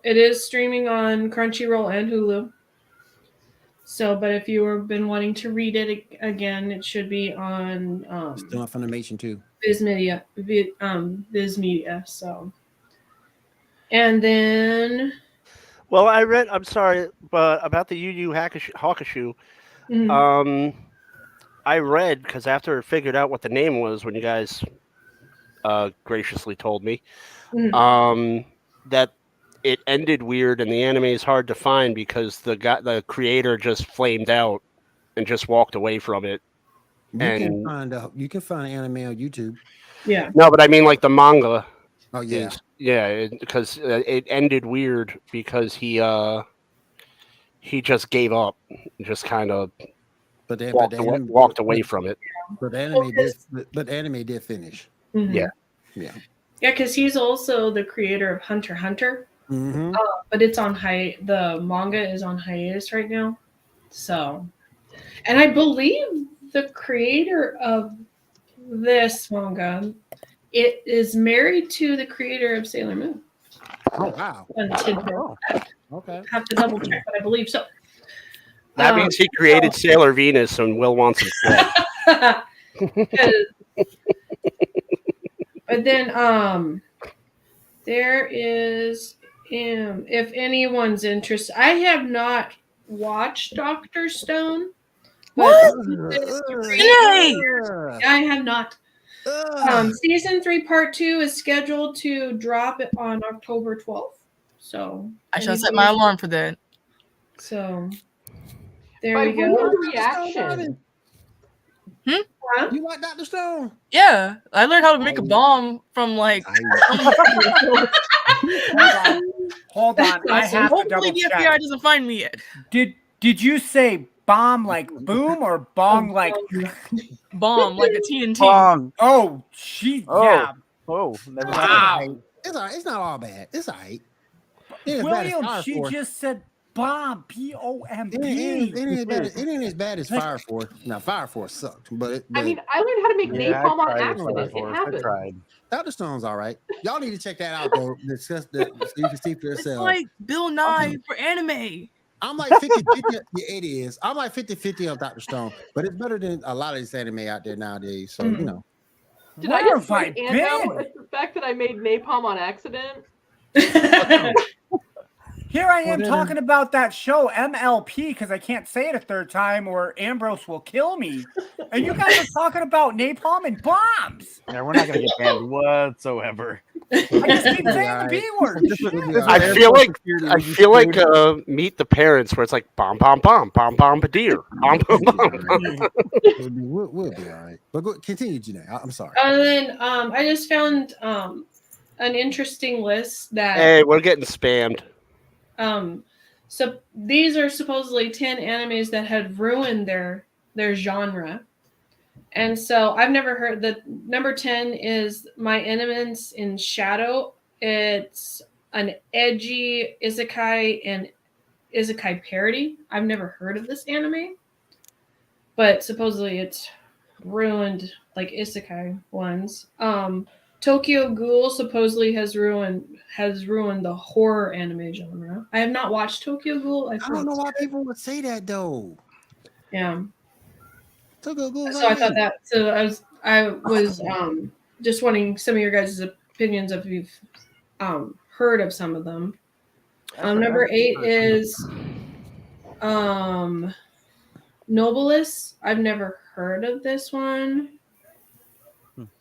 is streaming on Crunchyroll and Hulu. So, but if you have been wanting to read it again, it should be on Still on Funimation too. Viz Media. So, and then Well, I'm sorry, but about the Yu Yu Hakusho, I read, because after I figured out what the name was when you guys graciously told me, that it ended weird and the anime is hard to find because the creator just flamed out and just walked away from it. You can find anime on YouTube. Yeah. No, but I mean like the manga. Oh yeah. Because it ended weird because he just gave up, just kind of walked away from it. But anime did finish. Yeah. Yeah, because he's also the creator of Hunter x Hunter. But it's on the manga is on hiatus right now. So, and I believe the creator of this manga, it is married to the creator of Sailor Moon. Oh wow. Okay. Have to double check, but I believe so. That means he created Sailor Venus and Will wants him dead. But then there is if anyone's interested, I have not watched Dr. Stone. What? Yay! I have not. Season 3 part 2 is scheduled to drop on October 12th. So I shall set my alarm for that. So there we go. Reaction. You like Dr. Stone? Yeah, I learned how to make a bomb from like. Hold on. I have to Hopefully double the check. FBI doesn't find me yet. Did you say bomb like boom or bong like bomb like a TNT? Bong. Oh, Oh. yeah. Oh, never Wow. It's all right. It's not all bad. It's all right. William, she just said bomb. B-O-M-B. It ain't as bad as Fire Force. Now, Fire Force sucked, but I mean, I learned how to make napalm on I accident. It happened. tried. Dr. Stone's all right. Y'all need to check that out, though. Discuss that so you can see for It's yourself. like Bill Nye for anime. I'm like 50-50. Yeah, it is. I'm like 50-50 on Dr. Stone, but it's better than a lot of this anime out there nowadays. So, you know. Did Where I just have I like Ando been? the fact that I made napalm on accident? Here I am talking about that show MLP because I can't say it a third time or Ambrose will kill me. And you guys are talking about napalm and bombs. Yeah, we're not gonna get banned whatsoever. I just keep saying the B word. I feel like Meet the Parents, where it's like bomb, bomb, bomb, bomb, bombardier, bomb, bomb, bomb. We'll be all right. But go, continue, Janae. I'm sorry. And then I just found an interesting list that. Hey, we're getting spammed. So these are supposedly 10 animes that had ruined their genre. And so I've never heard that. Number 10 is My Enemies in Shadow. It's an edgy isekai and isekai parody. I've never heard of this anime, but supposedly it's ruined like isekai ones. Tokyo Ghoul supposedly has ruined the horror anime genre. I have not watched Tokyo Ghoul. I don't know why people would say that though. Yeah. Tokyo Ghoul. So I thought that. So I was just wanting some of your guys' opinions if you've heard of some of them. Number 8 is Nobilis. I've never heard of this one.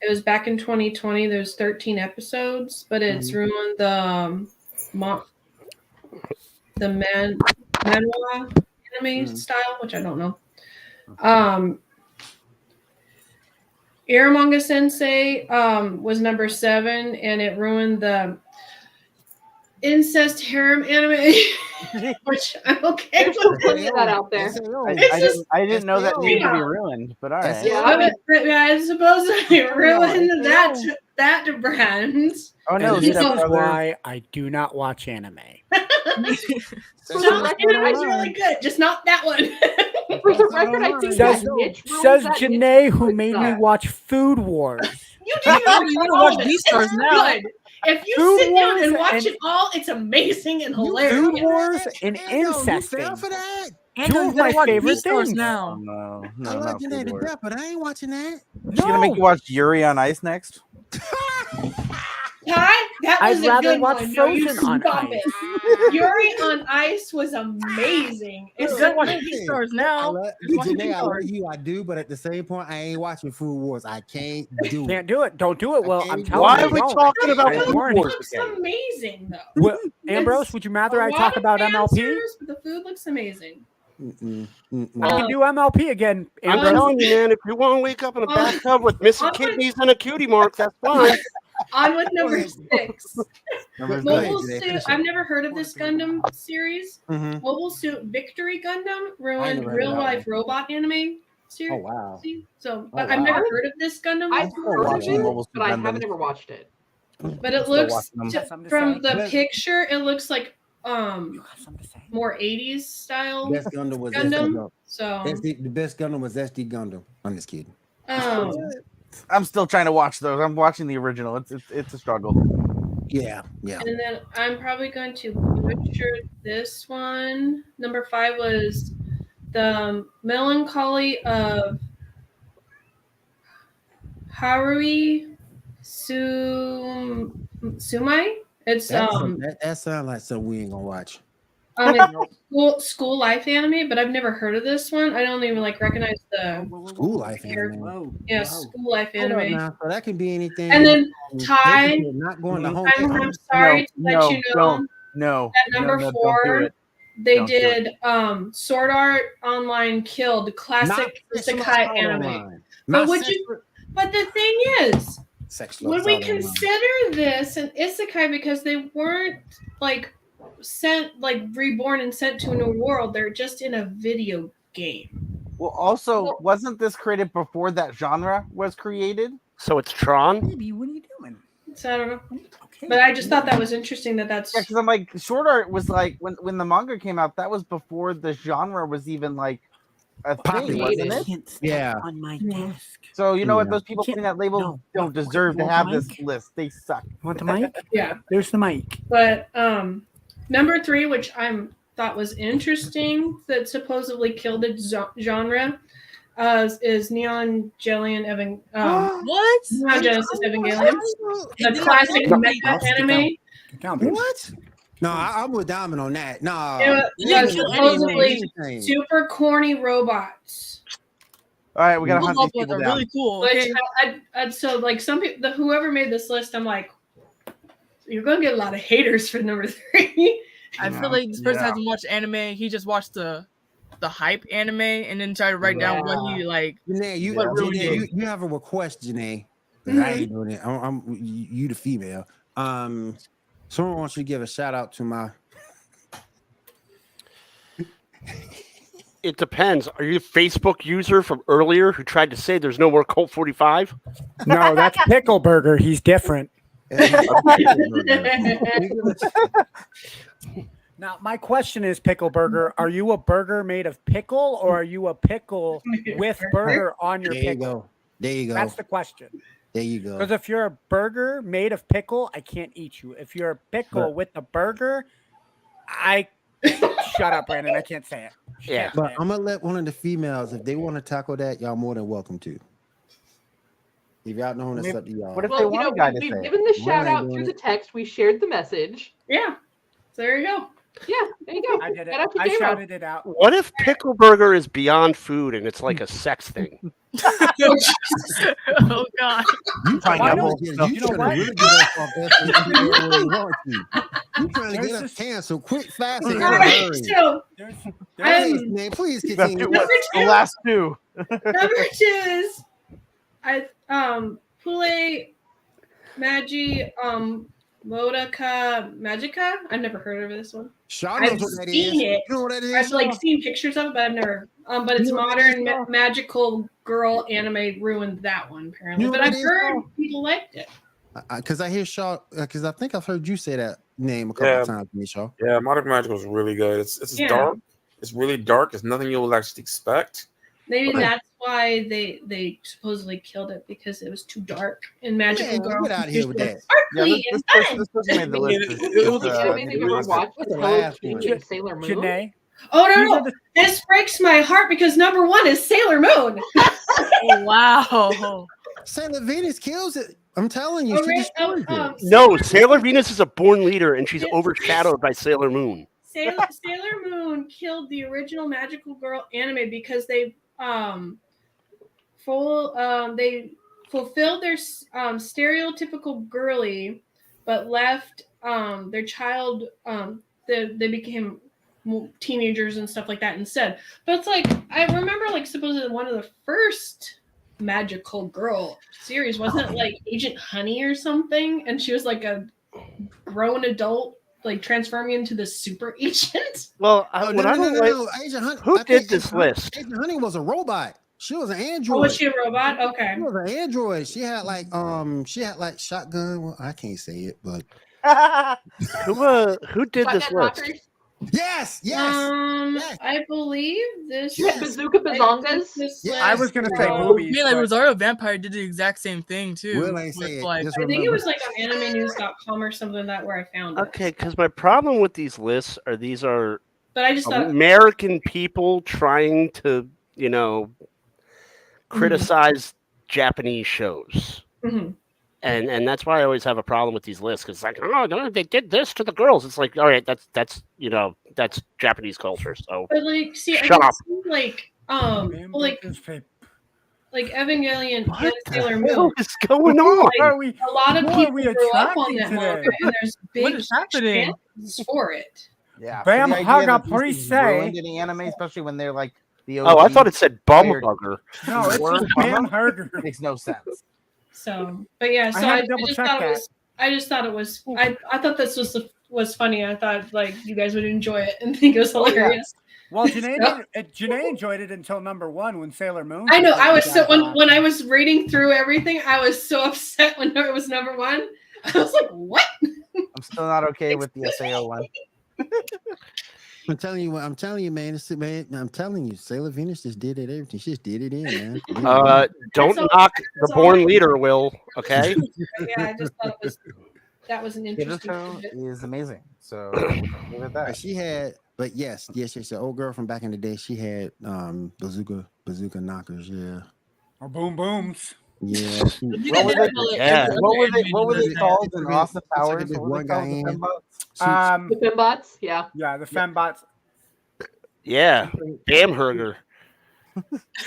It was back in 2020. There's 13 episodes, but it's ruined the manhwa anime style, which I don't know. Iramanga Sensei was number 7, and it ruined the incest harem anime, which I'm okay with putting that out there. I didn't know that needed to be ruined, but all right. Yeah, I suppose I ruined that brand. Oh no, this is why I do not watch anime. Anime's really good, just not that one. For the record, I think says that Janae, who made me watch Food Wars. You need to watch Beastars now. Good. If you Food sit down and Wars watch it all, it's amazing and hilarious. Food Wars and incesting. Two of my favorite things I No, love Janae to death, but I ain't watching that. She's gonna make you watch Yuri on Ice next. Ty, that was I'd a rather good watch one. Frozen No, on stop Ice. it. Yuri on Ice was amazing. It's good watching Beastars now. Janae, I love you, I do, but at the same point, I ain't watching Food Wars. I can't do it. Can't do it. Don't do it. Well, I'm telling Why you. are we talking about It Food Wars? looks amazing, though. Well, Ambrose, would you rather I talk about MLP? But the food looks amazing. I can do MLP again. I'm Ambrose. telling you, man, if you want to wake up in a bathtub with missing kidneys and a cutie mark, that's fine. On with number 6. Number Mobile six. Suit. I've never heard of this Gundam series. Mobile Suit Victory Gundam ruined real life robot anime series. Oh wow! So, but I've never heard of this Gundam. I've heard of it, but I haven't ever watched it. But it looks from the picture, it looks like more 80s style Best Gundam was Gundam. SD. So the best Gundam was SD Gundam. I'm just kidding. I'm still trying to watch those. I'm watching the original. It's a struggle. Yeah. And then I'm probably going to butcher this one. Number 5 was The Melancholy of Harui Sumai. It's that sounds like something we ain't gonna watch. School life anime, but I've never heard of this one. I don't even recognize the School life anime. Yeah, school life anime. So that can be anything. And then Ty, not going to home. I'm sorry to let you know. No. At number 4, they did Sword Art Online Killed, classic isekai anime. But the thing is, would we consider this an isekai because they weren't sent reborn and sent to a new world? They're just in a video game. Well, also, wasn't this created before that genre was created? So it's Tron? Baby, what are you doing? So I don't know. But I just thought that was interesting that's because I'm like, short art was like when the manga came out, that was before the genre was even like a thing, wasn't it? Yeah. On my desk. So you know what? Those people putting that label don't deserve to have this list. They suck. Want the mic? Yeah. There's the mic. But number 3, which I thought was interesting, that supposedly killed its genre, is Neon Genesis What? Neon Genesis Evangelion, the classic mecha anime. What? No, I'm with Diamond on that. No, it was supposedly super corny robots. All right, we gotta hunt these people down. Really cool. Which so like some people, whoever made this list, I'm like, you're gonna get a lot of haters for number 3. I feel like this person hasn't watched anime. He just watched the hype anime and then tried to write down what he like. Janae, you have a request, Janae. I ain't doing it. I'm you the female. Someone wants you to give a shout out to my. It depends. Are you a Facebook user from earlier who tried to say there's no more Colt 45? No, that's Pickle Burger. He's different. Now, my question is, Pickle Burger, are you a burger made of pickle or are you a pickle with burger on your pickle? There you go. That's the question. There you go. Because if you're a burger made of pickle, I can't eat you. If you're a pickle with a burger, shut up, Brandon. I can't say it. Yeah. But I'm going to let one of the females, if they want to tackle that, y'all more than welcome to. If y'all know, that's up to y'all. What if they want a guy to say it? We've given the shout out through the text. We shared the message. Yeah. So there you go. Yeah, there you go. I did it. I shouted it out. What if Pickle Burger is beyond food and it's like a sex thing? Oh God! You trying to get us canceled quick, fast, and in a hurry. So, please continue. The last 2. Number 2 is Pule Magi Magica. I've never heard of this one. I've seen it. You know what that is? I've like seen pictures of it, but I've never. But it's modern magical girl anime ruined that one apparently. But I've heard people liked it. Because I hear Shaw. Because I think I've heard you say that name a couple of times, to me, Shaw. Yeah, Modern Magical is really good. It's dark. It's really dark. It's nothing you'll actually expect. Maybe that's why they supposedly killed it, because it was too dark and magical girl. Get out of here with that. This person made the list. Sailor Moon. Janae? Oh no! This breaks my heart because number 1 is Sailor Moon. Oh, wow. Sailor Venus kills it. I'm telling you, she destroys it. No, Sailor Venus is a born leader and she's overshadowed by Sailor Moon. Sailor Moon killed the original magical girl anime because they fulfilled their stereotypical girly, but left their child. They became teenagers and stuff like that instead. But it's like, I remember like supposedly one of the first magical girl series, wasn't it like Agent Honey or something? And she was like a grown adult, like transforming into the super agent. Well, no. Agent Honey. Who did this list? Agent Honey was a robot. She was an android. Oh, was she a robot? Okay. She was an android. She had like shotgun. Well, I can't say it, but who did this list? Yes. I believe this. Bazooka Bazongas. I was gonna say movies. Yeah, like Rosario Vampire did the exact same thing too. Will I say it? I think it was like on animenews.com or something that where I found it. Okay, because my problem with these lists are but I just thought American people trying to, criticize Japanese shows. Mm-hmm. And that's why I always have a problem with these lists, because it's like, oh, they did this to the girls. It's like, all right, that's Japanese culture. So, but like, see, shut up. Like Evangelion and Sailor Moon. What is going on? Like, a lot of people grew up on that manga, and there's big fans for it. Yeah, Bam Haga Prise. In the anime, especially when they're like the. I thought it said bum hugger. No, it's just Bam Hager. Makes no sense. So, but yeah, so I just thought it was. I thought this was funny. I thought like you guys would enjoy it and think it was hilarious. Well, Janae enjoyed it until number 1 when Sailor Moon. I know. I was so when I was reading through everything, I was so upset when it was number 1. I was like, "What?" I'm still not okay with the SAO one. I'm telling you, man. I'm telling you, Sailor Venus just did it. Everything. She just did it in, man. Don't So- knock the so- born leader, Will. Okay. Yeah, I just thought that was an interesting. Kirito tidbit. is amazing. So leave it at that. She had, but yes, the old girl from back in the day. She had bazooka knockers. Yeah, Or boom booms. yeah. What were they? Yeah. What were they called in Austin It's like Powers? this What were one they guy called? The in. fembots? The fembots, yeah. Yeah, the fembots. Yeah. Damn Herger.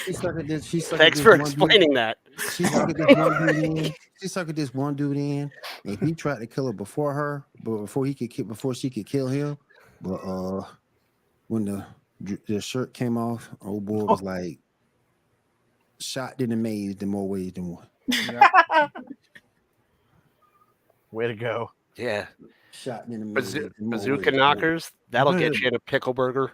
She suckered this. Thanks for explaining that. She suckered this one dude in. She suckered this one dude in, and he tried to kill her before her, but before she could kill him. But when the shirt came off, old boy was like shot in the maze in more ways than one. Yeah. Way to go. Yeah. Shot in the maze. in more Bazooka ways than one. knockers. That'll get you in a pickle burger.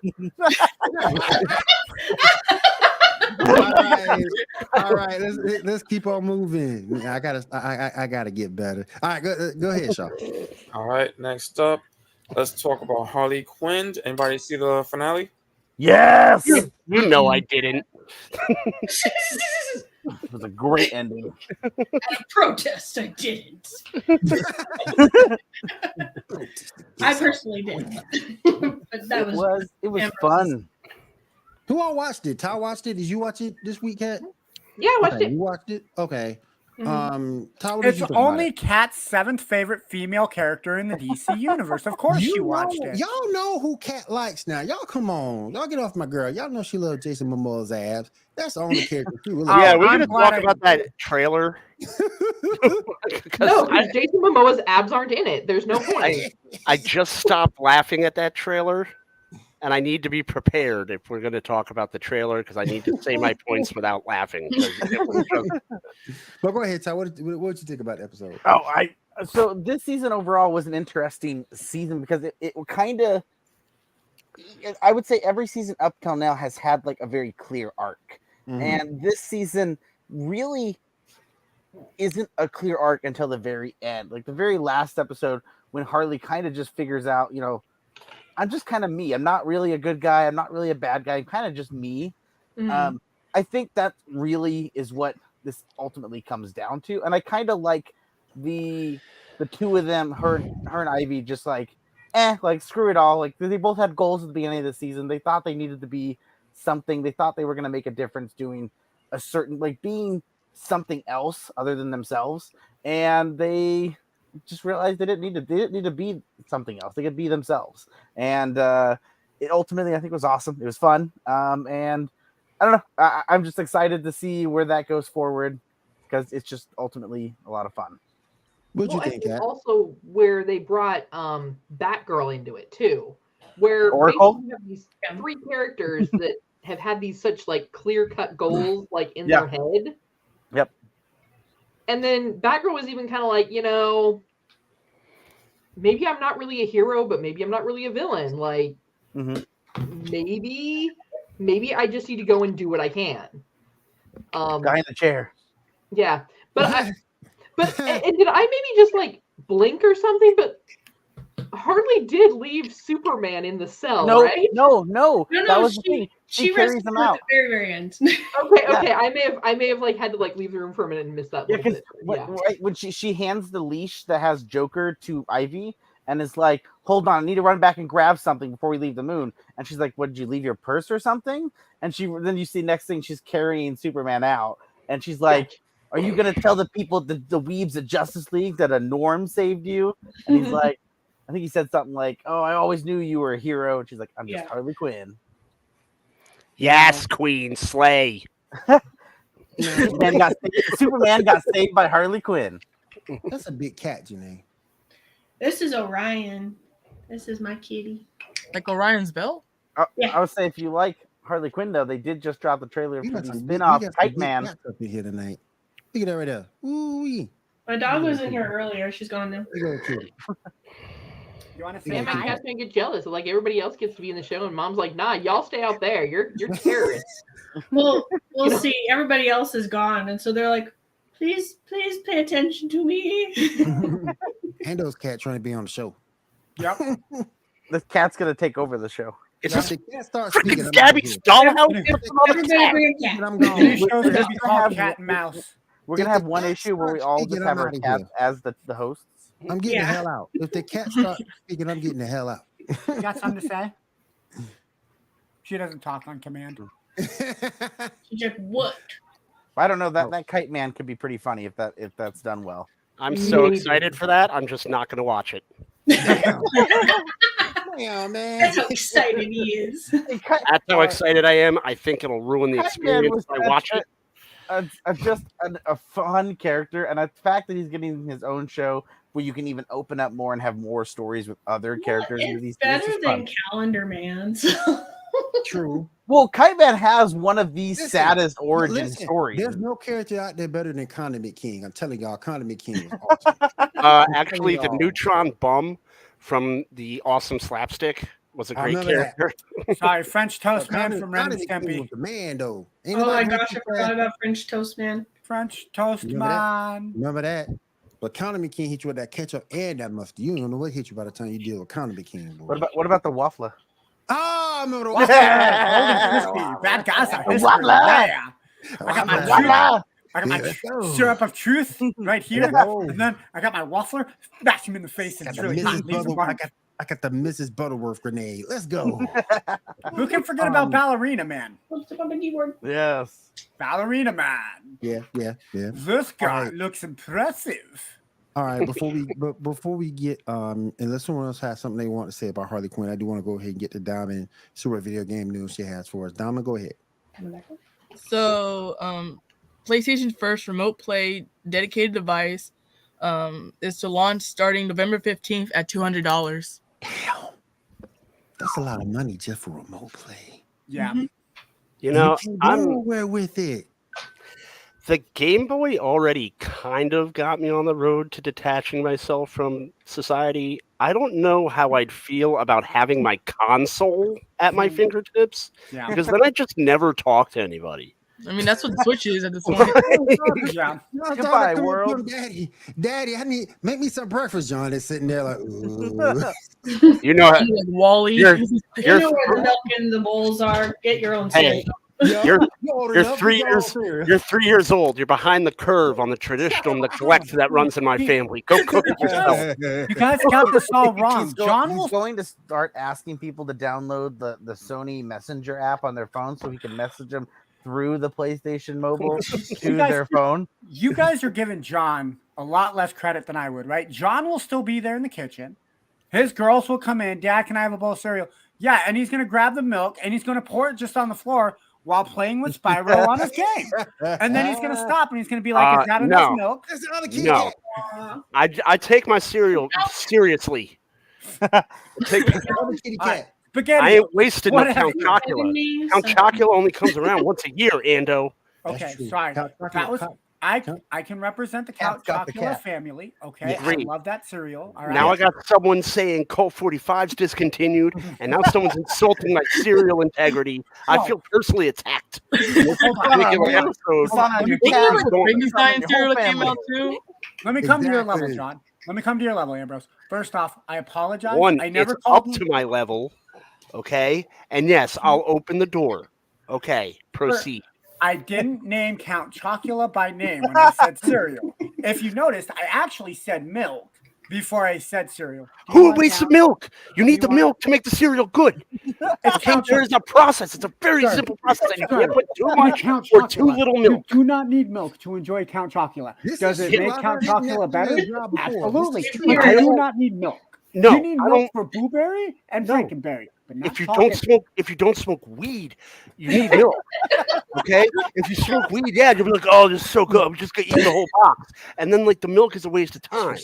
All right. Let's keep on moving. I gotta get better. All right, go ahead, Shaw. All right, next up, let's talk about Harley Quinn. Anybody see the finale? Yes. You know I didn't. It was a great ending. At a protest, I didn't. I personally didn't. But that It was fun. Who all watched it? Ty watched it. Did you watch it this week, Kat? Yeah, I watched Okay, it. you watched it? Okay. Mhm. Ty, what did It's you think about only it? Kat's 7th favorite female character in the DC universe. Of course, she watched it. Y'all know who Kat likes now. Y'all come on. Y'all get off my girl. Y'all know she loves Jason Momoa's abs. That's the only character she really Yeah, Oh, we're I'm gonna glad talk about that trailer. No, because Jason Momoa's abs aren't in it. There's no point. I just stopped laughing at that trailer, and I need to be prepared if we're going to talk about the trailer because I need to say my points without laughing. 'Cause it was just- But go ahead, Ty. What did you think about the episode? So this season overall was an interesting season because it kind of, I would say every season up till now has had like a very clear arc. Mhm. And this season really isn't a clear arc until the very end. Like the very last episode when Harley kind of just figures out, I'm just kind of me. I'm not really a good guy. I'm not really a bad guy. I'm kind of just me. Mhm. I think that really is what this ultimately comes down to. And I kind of like the two of them, her and Ivy, just like screw it all. Like they both had goals at the beginning of the season. They thought they needed to be something. They thought they were going to make a difference doing a certain, like being something else other than themselves. And they just realized they didn't need to be something else. They could be themselves. And it ultimately, I think, was awesome. It was fun. And I don't know. I'm just excited to see where that goes forward because it's just ultimately a lot of fun. What'd you I think, think Kat? also where they brought Batgirl into it too, where Oracle? basically you have these three characters that have had these such like clear-cut goals like in Yeah. their head. Yep. And then Batgirl was even kind of like, maybe I'm not really a hero, but maybe I'm not really a villain. Like, Mhm. maybe I just need to go and do what I can. Guy in the chair. Yeah, and did I maybe just like blink or something? But Harley did leave Superman in the cell, No, right? no. No, That was the thing. She carries rescued them her at out. the very, very end. Okay. Yeah. I may have like had to like leave the room for a minute and miss that. Yeah, little because bit. when she hands the leash that has Joker to Ivy and is like, hold on, I need to run back and grab something before we leave the moon. And she's like, what, did you leave your purse or something? And then you see next thing she's carrying Superman out. And she's like, are you going to tell the people, the weebs at Justice League that a Norm saved you? And he's like, I think he said something like, oh, I always knew you were a hero. And she's like, I'm just Harley Quinn. Yes, Queen, slay. Superman got saved by Harley Quinn. That's a big cat, Janae. This is Orion. This is my kitty. Like Orion's Bell? Yeah. I would say if you like Harley Quinn, though, they did just drop the trailer You for got the some spin-off big Kite Man. cats up in here tonight. Look at that right there. Ooh, My dog was in here earlier. She's gone now. you want to say Man, my hi? cat's gonna get jealous. Like everybody else gets to be in the show, and Mom's like, "Nah, y'all stay out there. You're terrorists." Well, we'll see. Everybody else is gone, and so they're like, "Please pay attention to me." Ando's cat trying to be on the show. Yep. This cat's gonna take over the show. Is If this the cat starts speaking, freaking Gabby's dollhouse? Everybody bring a cat. I'm The gone. new show's We're gonna just be gonna called have- Cat and Mouse. We're gonna If have the one cat issue where we starts all speaking, just have I'm our outta cats here. as the hosts. I'm getting the Yeah. hell out. If the cat starts speaking, I'm getting the hell out. You got something to say? She doesn't talk on command. She's like, what? I don't know that Kite Man could be pretty funny if that's done well. I'm so excited for that. I'm just not going to watch it. Yeah, man. That's how excited he is. That's how excited I am. I think it'll ruin the Kite Man experience was if I watch it. A fun character, and the fact that he's getting his own show where you can even open up more and have more stories with other characters. into these It's things, better is than fun. Calendar Man. True. Well, Kite Man has one of the Listen, saddest origin Listen, stories. There's no character out there better than Condiment King. I'm telling y'all, Condiment King is awesome. Actually, the Neutron Bum from the Awesome Slapstick was a I great remember that. character. Sorry, French Toast Man from Ren and Condiment King Stimpy. was the man, though. Ain't Oh my nobody gosh, I hit you forgot for about French Toast Man. French Toast Remember that? Man. Remember that? But Condiment King hit you with that ketchup and that mustard. You don't know what hit you by the time you deal with Condiment King. Boy. What about the Waffler? Oh, I remember the Golden crispy. Bad guys are history. Yeah. I got my truth. I got my Let's go. syrup of truth right here, go. and then I got my waffler. Smash him in the face, and Got it's the really hot. Mrs. Leaves him Butterworth. burnt. I got the Mrs. Butterworth grenade. Let's go. Who can forget about Ballerina Man? What's up on the keyboard? Yes. Ballerina Man. Yeah. This guy right. looks impressive. All right, before we get unless someone else has something they want to say about Harley Quinn, I do want to go ahead and get to Diamond, see what video game news she has for us. Diamond, go ahead. So, PlayStation's first remote play dedicated device is to launch starting November 15th at $200. Damn, that's a lot of money just for remote play. Yeah. You know, you can go nowhere with it. the Game Boy already kind of got me on the road to detaching myself from society. I don't know how I'd feel about having my console at my fingertips, Yeah. Oh, because then I just never talk to anybody. I mean, that's what the Switch is at this point. Yeah. Goodbye, Come world. on, Daddy, make me some breakfast. John is sitting there like, ooh. You know, Like Wally. You're- You You're- know where the milk and the bowls are. Get your own Hey, cereal. You're- old you're enough, 3 you years. all here. You're 3 years old. You're behind the curve on the traditional neglect that runs in my family. Go cook it yourself. You guys got this all wrong. He's John will going to start asking people to download the Sony Messenger app on their phone so he can message them through the PlayStation Mobile to guys- their phone. You guys are giving John a lot less credit than I would, right? John will still be there in the kitchen. His girls will come in. Dad, can I have a bowl of cereal? Yeah, and he's going to grab the milk and he's going to pour it just on the floor while playing with Spyro on his game. And then he's going to stop and he's going to be like, is that enough no. milk? That's the other kid. No, I take my cereal seriously. I take- Other kitty All right, cat. spaghetti. I ain't wasted no What Count have Chocula. Count Chocula only comes around once a year, Ando. That's Okay, true. sorry. Count That was Chocula. I can represent the Count Cat got the Chocula cat. family. Okay, I Great. love that cereal. All right. Now I got someone saying Colt 45's discontinued, and now someone's insulting my cereal integrity. I No. feel personally attacked. Hold on. Particular episode. It's not on your Wasn't there like a Don't- Frankenstein your cereal whole that came family. out too? Let me come to your level, Exactly. John. Let me come to your level, Ambrose. First off, I apologize. One, I never it's called up you. to my level, okay? And yes, I'll open the door. Okay, proceed. I didn't name Count Chocula by name when I said cereal. If you noticed, I actually said milk before I said cereal. Do you Who want wastes the Count? milk? You need You the want- milk to make the cereal good. It's Okay, Count there's a process. It's a very Sir. simple process. And you Sir. can't put too Chocula. much Count or too Chocula. little You milk. do not need milk to enjoy Count Chocula. This Does is it shit make I've Count heard him Chocula do better? his job before. Absolutely. This is But true. you do not need milk. No, you need I milk don't. for blueberry and No. Frankenberry. But not If you chocolate. don't smoke weed, you need milk. Okay? If you smoke weed, yeah, you'll be like, oh, this is so good. I'm just gonna eat the whole box. And then like the milk is a waste of time.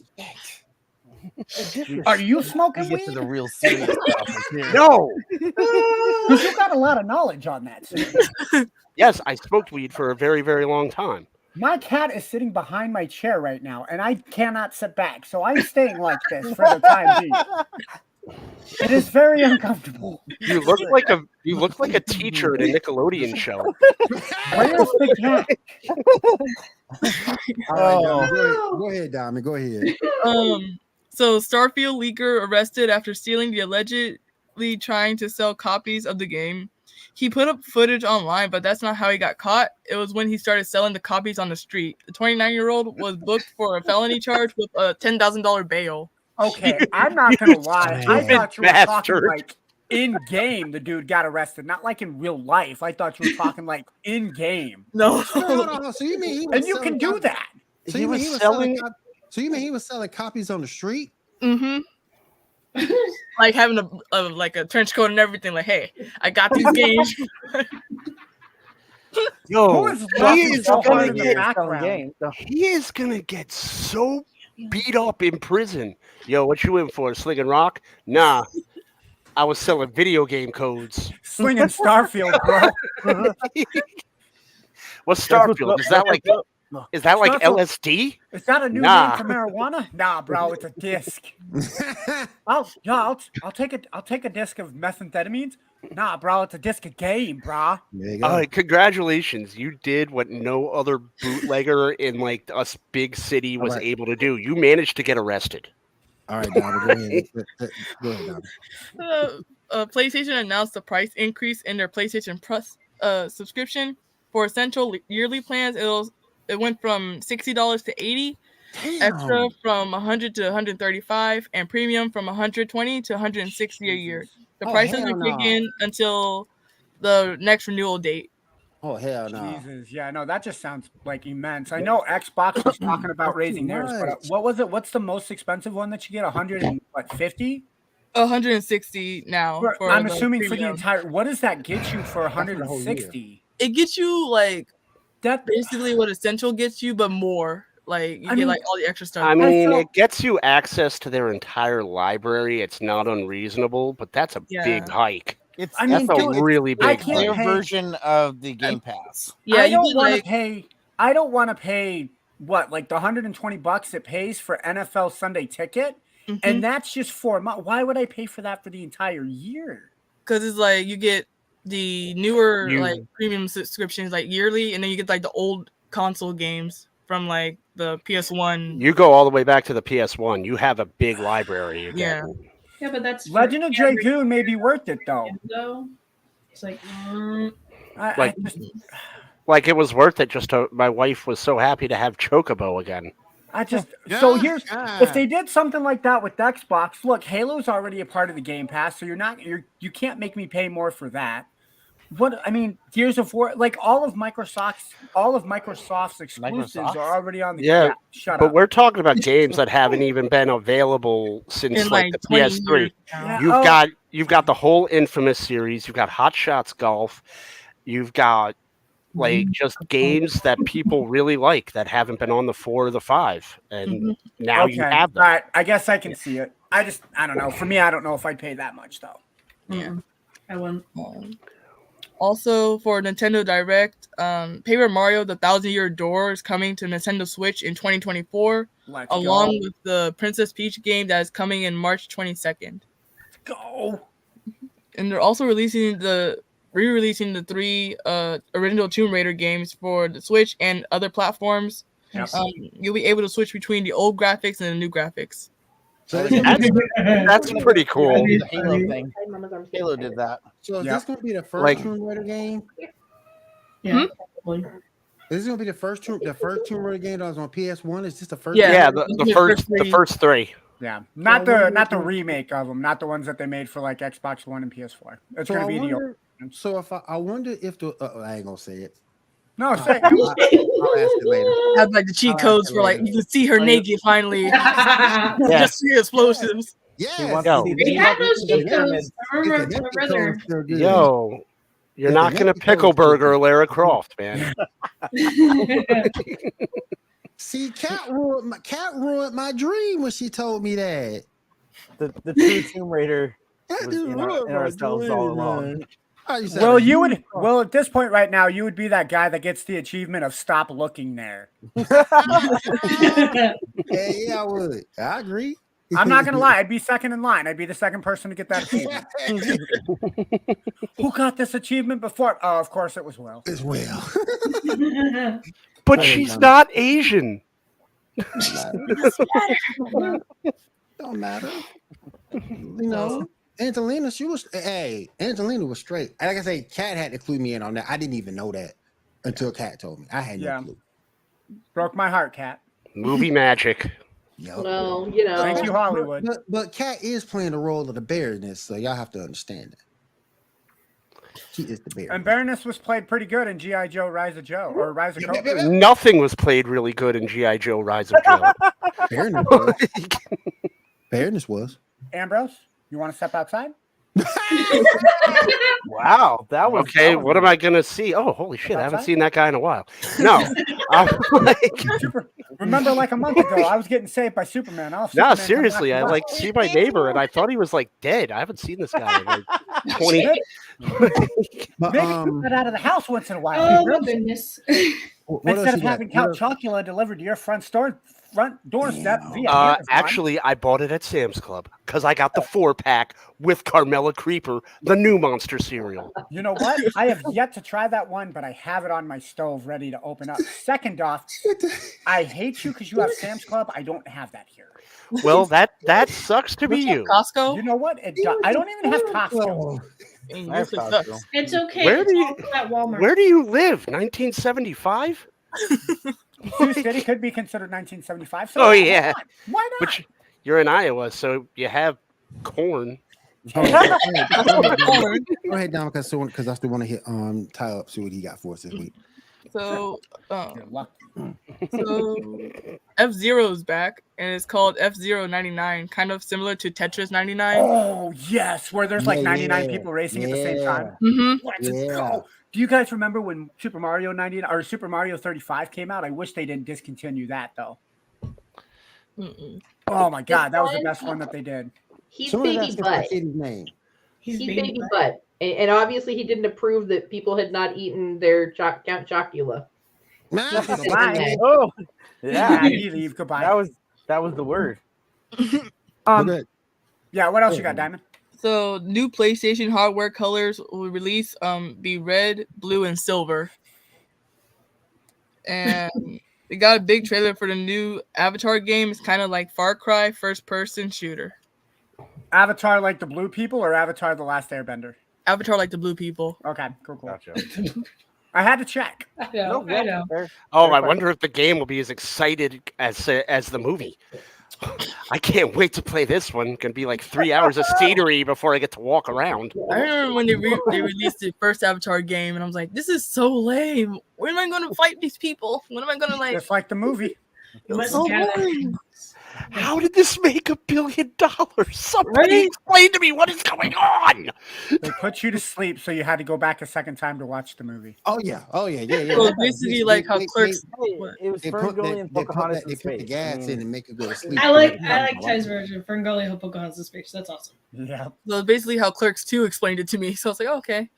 Are you smoking We get to weed? the real serious topic here. No. Because you got a lot of knowledge on that. Sir. Yes, I smoked weed for a very, very long time. My cat is sitting behind my chair right now, and I cannot sit back. So I'm staying like this for the time being. It is very uncomfortable. You look like a teacher at a Nickelodeon show. Where's the cat? All right, Diamond, go ahead, Diamond. Go ahead. So Starfield leaker arrested after stealing the allegedly trying to sell copies of the game. He put up footage online, but that's not how he got caught. It was when he started selling the copies on the street. The 29-year-old was booked for a felony charge with a $10,000 bail. Okay, I'm not gonna lie. I stupid thought you were talking bastard. like in game. The dude got arrested, not like in real life. I thought you were talking like in game. No. So you mean he was And you can do that. So you mean he was selling copies on the street? Mm-hmm. Like having a trench coat and everything. Like, hey, I got these games. Yo, Who is so hard gonna in the get, background? he is gonna get so beat up in prison. Yo, what you in for? Slinging rock? Nah, I was selling video game codes. Slinging Starfield, bro. What's Starfield? Is that like Starfield- LSD? Is that a new Nah. name for marijuana? Nah, bro, it's a disc. I'll take a disc of methamphetamines. Nah, bro, it's a disc of game, bro. There you go. Congratulations, you did what no other bootlegger in like a big city was able to do. You managed to get arrested. All right, Donna, go ahead. Go ahead, Donna. PlayStation announced the price increase in their PlayStation Plus subscription. For essential yearly plans, it went from $60 to $80, extra from $100 to $135, and premium from $120 to $160 a year. The price doesn't kick in until the next renewal date. Oh hell no! Jesus, yeah, no, that just sounds like immense. I know Xbox was talking about raising theirs, but what was it? What's the most expensive one that you get? 150? 160 now. I'm assuming for the entire. What does that get you for 160? It gets you like that. Basically, what Essential gets you, but more. Like you get like all the extra stuff. I mean, it gets you access to their entire library. It's not unreasonable, but that's a big hike. It's that's a really big hike. Their version of the Game Pass. Yeah, I don't want to pay. I don't want to pay what, like the $120 it pays for NFL Sunday Ticket, and that's just 4 months. Why would I pay for that for the entire year? Because it's like you get the newer like premium subscriptions like yearly, and then you get like the old console games from like the PS1. You go all the way back to the PS1. You have a big library. Yeah, but that's Legend of Dragoon may be worth it though. It's like, like it was worth it. Just to, my wife was so happy to have Chocobo again. So here's if they did something like that with Xbox. Look, Halo's already a part of the Game Pass, so you can't make me pay more for that. What I mean, Gears of War, like all of Microsoft's exclusives are already on the shut but up. we're talking about games that haven't even been available since like the PS3. You've got the whole Infamous series. You've got Hot Shots Golf. You've got like just games that people really like that haven't been on the 4 or the 5, and now you have them. All right, I guess I can see it. I don't know. For me, I don't know if I'd pay that much though. Yeah, I wouldn't. Also, for Nintendo Direct, Paper Mario: The Thousand-Year Door is coming to Nintendo Switch in 2024, along with the Princess Peach game that is coming in March 22nd. Let's go! And they're also re-releasing the 3 original Tomb Raider games for the Switch and other platforms. Yes. You'll be able to switch between the old graphics and the new graphics. So that's pretty cool. The Halo thing. Halo did that. So is this going to be the first Tomb Raider game? Yeah. Is this going to be the first Tomb Raider game that was on PS1? Is this the first? Yeah, the first 3. Yeah, not the remake of them, not the ones that they made for like Xbox One and PS4. It's going to be the old. So I wonder if I ain't gonna say it. No, say I'll ask it later. Have like the cheat codes for like you can see her naked finally. Just see explosions. Yeah. They had those cheat codes. I remember. Yo, you're not gonna pickle burger Lara Croft, man. See, Cat ruined my dream when she told me that. The true Tomb Raider was in ourselves all along. Well, at this point right now, you would be that guy that gets the achievement of stop looking there. Yeah, I would. I agree. I'm not gonna lie, I'd be second in line. I'd be the second person to get that achievement. Who got this achievement before? Oh, of course it was Will. It's Will. But she's not Asian. Don't matter. You know, Angelina, Angelina was straight. Like I say, Kat had to clue me in on that. I didn't even know that until Kat told me. I had no clue. Broke my heart, Kat. Movie magic. Yep. Well, you know. Thank you, Hollywood. But Kat is playing the role of the Baroness, so y'all have to understand that. She is the Baroness. And Baroness was played pretty good in G.I. Joe, Rise of Cobra. Nothing was played really good in G.I. Joe, Rise of Joe. Baroness was. Ambrose, you want to step outside? Wow, that was okay. that was What am I gonna see? Oh, holy shit! I haven't seen that guy in a while. No, remember, like a month ago, I was getting saved by Superman. No, seriously, I like see my neighbor, and I thought he was like dead. I haven't seen this guy in like 20. Maybe get out of the house once in a while. Oh my goodness! Instead of having Count Chocula delivered to your front doorstep via Amazon. Actually, I bought it at Sam's Club because I got the 4-pack with Carmella Creeper, the new monster cereal. You know what? I have yet to try that one, but I have it on my stove ready to open up. Second off, I hate you because you have Sam's Club. I don't have that here. Well, that sucks to be you. Costco? You know what? I don't even have Costco. It's okay. Where do you at Walmart. Where do you live? 1975? Sioux City could be considered 1975. So oh yeah, why not? But you're in Iowa, so you have corn. Go ahead, Dom, because I still want to hit Ty up, see what he got for us this week. So F-Zero is back, and it's called F-Zero 99, kind of similar to Tetris 99. Oh yes, where there's like 99 people racing at the same time. Let's go. Do you guys remember when Super Mario 99 or Super Mario 35 came out? I wish they didn't discontinue that though. Oh my god, that was the best one that they did. He's Baby Butt. He's Baby Butt. And obviously he didn't approve that people had not eaten their Count Chocula. Oh, yeah. You leave. Goodbye. That was the word. Yeah, what else you got, Diamond? So new PlayStation hardware colors will release be red, blue, and silver. And they got a big trailer for the new Avatar game. It's kind of like Far Cry first-person shooter. Avatar like the blue people or Avatar the Last Airbender? Avatar like the blue people. Okay, cool. Gotcha. I had to check. I know. I wonder if the game will be as excited as the movie. I can't wait to play this one. Gonna be like 3 hours of scenery before I get to walk around. I remember when they released the first Avatar game, and I was like, "This is so lame. When am I going to fight these people? When am I going to like?" Just like the movie. It was so boring. How did this make $1 billion? Somebody explain to me what is going on. They put you to sleep, so you had to go back a second time to watch the movie. Oh yeah. Well, basically, like how Clerks. It was Ferngully and Pocahontas in space. They put the gas in and make it go to sleep. I like Ty's version. Ferngully and Pocahontas in space. That's awesome. Yeah. So basically, how Clerks 2 explained it to me. So I was like, okay,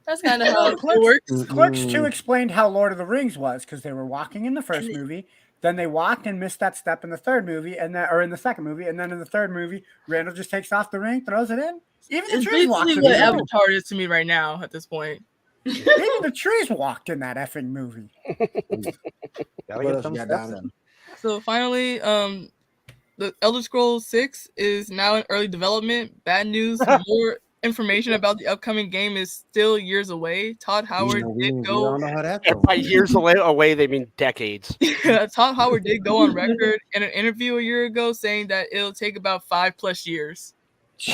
that's kind of how it works. Clerks 2 explained how Lord of the Rings was because they were walking in the first movie. Then they walked and missed that step in the third movie, in the second movie, and then in the third movie, Randall just takes off the ring, throws it in. Even the trees walked. It's basically what Avatar is to me right now at this point. Even the trees walked in that effing movie. So finally, the Elder Scrolls 6 is now in early development. Bad news: more information about the upcoming game is still years away. Todd Howard did go. By years away, they mean decades. Todd Howard did go on record in an interview a year ago saying that it'll take about 5+ years. So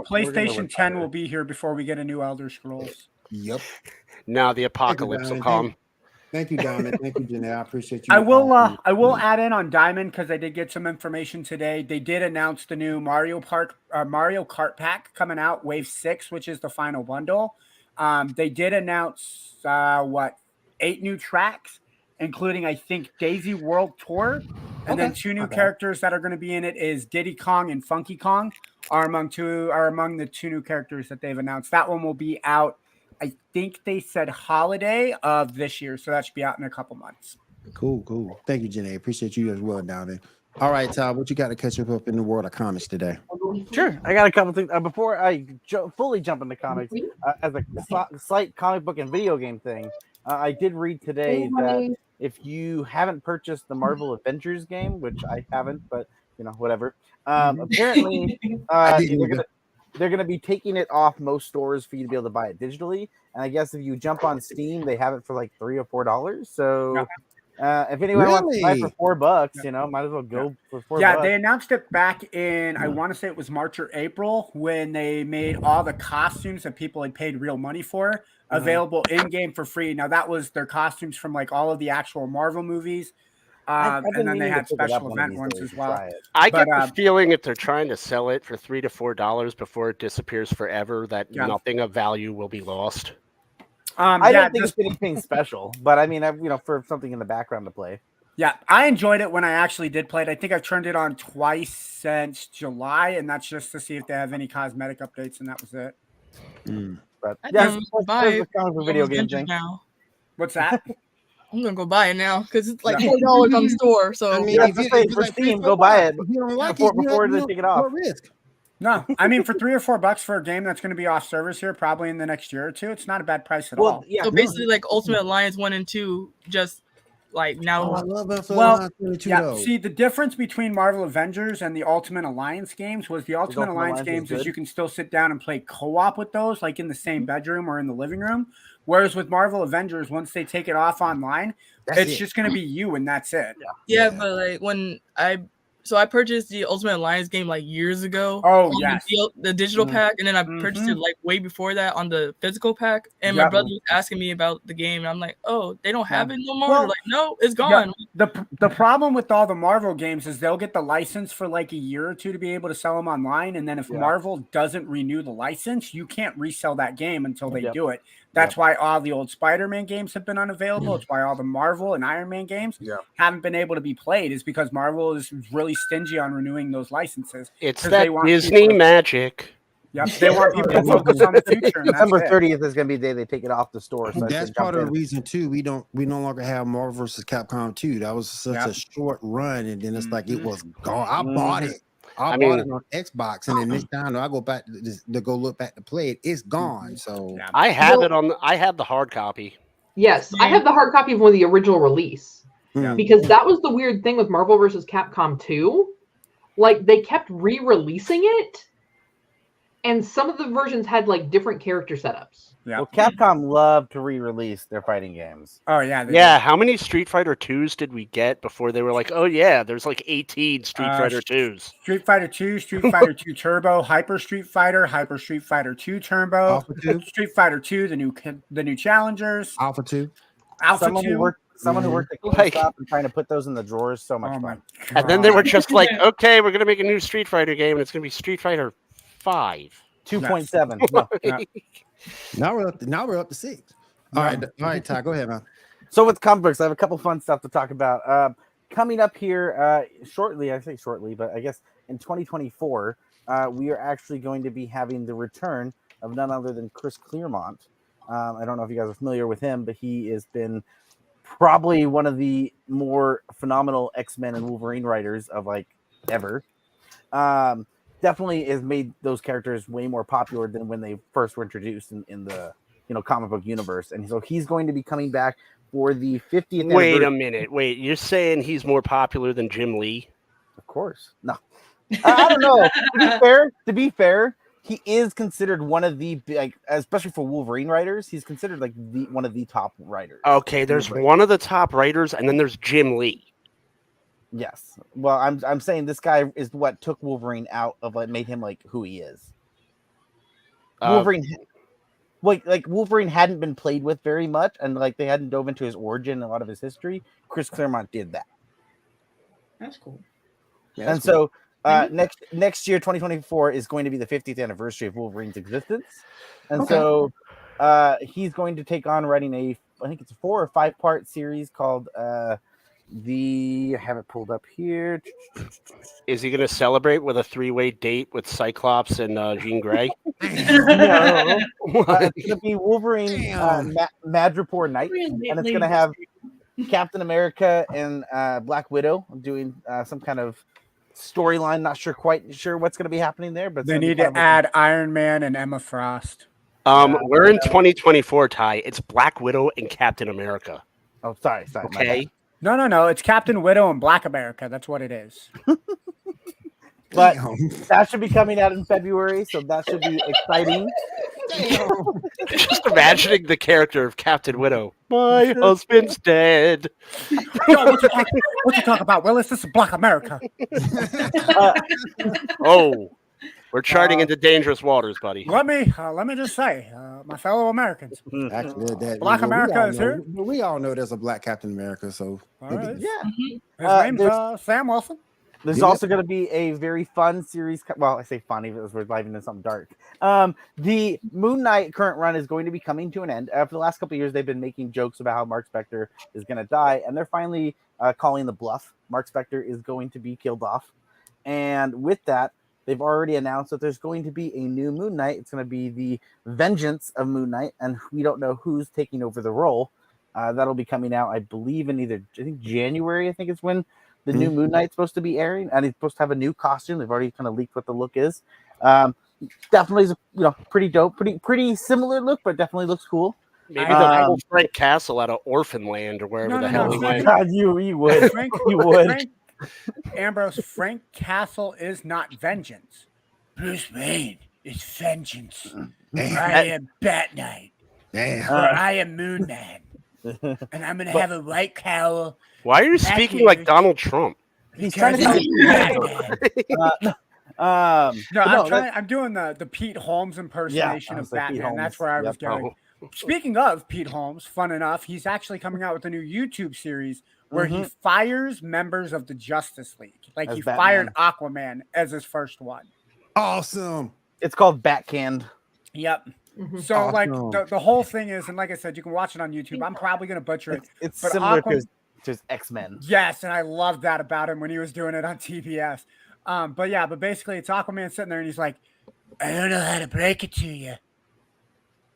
PlayStation 10 will be here before we get a new Elder Scrolls. Yep. Now the apocalypse will come. Thank you, Diamond. Thank you, Janae. I appreciate you. I will add in on Diamond because I did get some information today. They did announce the new Mario Kart pack coming out, Wave 6, which is the final bundle. They did announce 8 new tracks, including I think Daisy World Tour, and then 2 new characters that are going to be in it is Diddy Kong and Funky Kong are among the 2 new characters that they've announced. That one will be out. I think they said holiday of this year, so that should be out in a couple months. Cool. Thank you, Janae. Appreciate you as well down there. All right, Todd, what you got to catch up in the world of comics today? Sure. I got a couple things. Before I fully jump into comics, as a slight comic book and video game thing, I did read today that if you haven't purchased the Marvel Avengers game, which I haven't, but whatever. Apparently, they're gonna be taking it off most stores for you to be able to buy it digitally. And I guess if you jump on Steam, they have it for like $3 or $4. So if anyone wants to buy it for $4, might as well go for $4. Yeah, they announced it back in, I want to say it was March or April, when they made all the costumes that people had paid real money for available in game for free. Now that was their costumes from like all of the actual Marvel movies. And then they had special event ones as well. I get the feeling if they're trying to sell it for $3 to $4 before it disappears forever, that nothing of value will be lost. I don't think it's anything special, but I mean, for something in the background to play. Yeah, I enjoyed it when I actually did play it. I think I've turned it on twice since July, and that's just to see if they have any cosmetic updates, and that was it. But that's the video game thing. Now. What's that? I'm gonna go buy it now because it's like $4 on the store. So I mean, for Steam, go buy it before they take it off. No, I mean for $3 or $4 for a game that's going to be off servers here, probably in the next year or two, it's not a bad price at all. Yeah, so basically, like Ultimate Alliance 1 and 2, just like now. I love that. See, the difference between Marvel Avengers and the Ultimate Alliance games was the Ultimate Alliance games is you can still sit down and play co-op with those, like in the same bedroom or in the living room. Whereas with Marvel Avengers, once they take it off online, it's just going to be you and that's it. Yeah, but like when I purchased the Ultimate Alliance game like years ago. Oh, yes. The digital pack. And then I purchased it like way before that on the physical pack. And my brother was asking me about the game. And I'm like, oh, they don't have it no more? Well, like, no, it's gone. The problem with all the Marvel games is they'll get the license for like a year or two to be able to sell them online. And then if Marvel doesn't renew the license, you can't resell that game until they do it. That's why all the old Spider-Man games have been unavailable. It's why all the Marvel and Iron Man games haven't been able to be played, is because Marvel is really stingy on renewing those licenses. It's that Disney magic. Yep, they want people to focus on the future. December 30th is going to be the day they take it off the store. So that's part of the reason too. We no longer have Marvel vs. Capcom 2. That was such a short run, and then it's like it was gone. I bought it. I bought it on Xbox, and then this time I go back to go look back to play it. It's gone. So I have it on. I have the hard copy. Yes, I have the hard copy of one of the original release because that was the weird thing with Marvel vs. Capcom 2. Like they kept re-releasing it, and some of the versions had like different character setups. Yeah. Well, Capcom loved to re-release their fighting games. Oh yeah, yeah. How many Street Fighter 2s did we get before they were like, oh yeah, there's like 18 Street Fighter 2s? Street Fighter 2, Street Fighter 2 Turbo, Hyper Street Fighter 2 Turbo, Street Fighter 2, the new challengers, Alpha 2, Someone who worked at GameStop and trying to put those in the drawers. So much fun. And then they were just like, okay, we're gonna make a new Street Fighter game, and it's gonna be Street Fighter 5. 2.7. Now we're up to 6. All right, Ty, go ahead, man. So with comic books, I have a couple fun stuff to talk about. Coming up here shortly, I say shortly, but I guess in 2024, we are actually going to be having the return of none other than Chris Claremont. I don't know if you guys are familiar with him, but he has been probably one of the more phenomenal X-Men and Wolverine writers of like ever. Definitely has made those characters way more popular than when they first were introduced in the comic book universe. And so he's going to be coming back for the 50th. Wait a minute. Wait, you're saying he's more popular than Jim Lee? Of course. No. I don't know. To be fair, he is considered one of the, like, especially for Wolverine writers, he's considered like one of the top writers. Okay, there's one of the top writers, and then there's Jim Lee. Yes. Well, I'm saying this guy is what took Wolverine out of what made him like who he is. Wolverine, like Wolverine hadn't been played with very much, and like they hadn't dove into his origin and a lot of his history. Chris Claremont did that. That's cool. Yeah, and so next year, 2024, is going to be the 50th anniversary of Wolverine's existence, and so he's going to take on writing I think it's a 4 or 5 part series called I have it pulled up here. Is he going to celebrate with a 3-way date with Cyclops and Jean Grey? No. It's going to be Wolverine Madripoor Night, and it's going to have Captain America and Black Widow doing some kind of storyline. Not quite sure what's going to be happening there, but they need to add Iron Man and Emma Frost. We're in 2024, Ty. It's Black Widow and Captain America. Oh, sorry. Okay. No. It's Captain Widow and Black America. That's what it is. But Damn. that should be coming out in February, so that should be exciting. Just imagining the character of Captain Widow. My husband's dead. Yo, what you talk about, Willis? This is Black America. Oh, we're charting into dangerous waters, buddy. Let me just say, my fellow Americans, Actually, that Black America is here. We all know there's a Black Captain America, so All right. Yeah. His name's Sam Wilson. There's also going to be a very fun series. Well, I say fun, even if we're diving into something dark. The Moon Knight current run is going to be coming to an end. For the last couple of years, they've been making jokes about how Mark Spector is going to die, and they're finally calling the bluff. Mark Spector is going to be killed off. And with that, they've already announced that there's going to be a new Moon Knight. It's going to be the Vengeance of Moon Knight, and we don't know who's taking over the role. That'll be coming out, I believe, in I think January, I think is when the new Moon Knight's supposed to be airing, and he's supposed to have a new costume. They've already kind of leaked what the look is. Definitely is, pretty dope, pretty similar look, but definitely looks cool. Maybe they'll pull Frank Castle out of Orphan Land or wherever the hell he went. God, you would. You would. Ambrose, Frank Castle is not vengeance. Bruce Wayne is vengeance. I am Bat Knight. damn. Or I am Moon Man. And I'm going to have a white cowl. Why are you speaking like Donald Trump? He's trying to I'm doing the Pete Holmes impersonation of Batman. Holmes. That's where I was going. Speaking of Pete Holmes, fun enough, he's actually coming out with a new YouTube series where he fires members of the Justice League. Like, he fired Aquaman as his first one. Awesome. It's called Batcanned. Yep. So, like, the whole thing is, and like I said, you can watch it on YouTube. I'm probably going to butcher it. It's similar to his X-Men. Yes, and I loved that about him when he was doing it on TBS. But basically, it's Aquaman sitting there, and he's like, I don't know how to break it to you,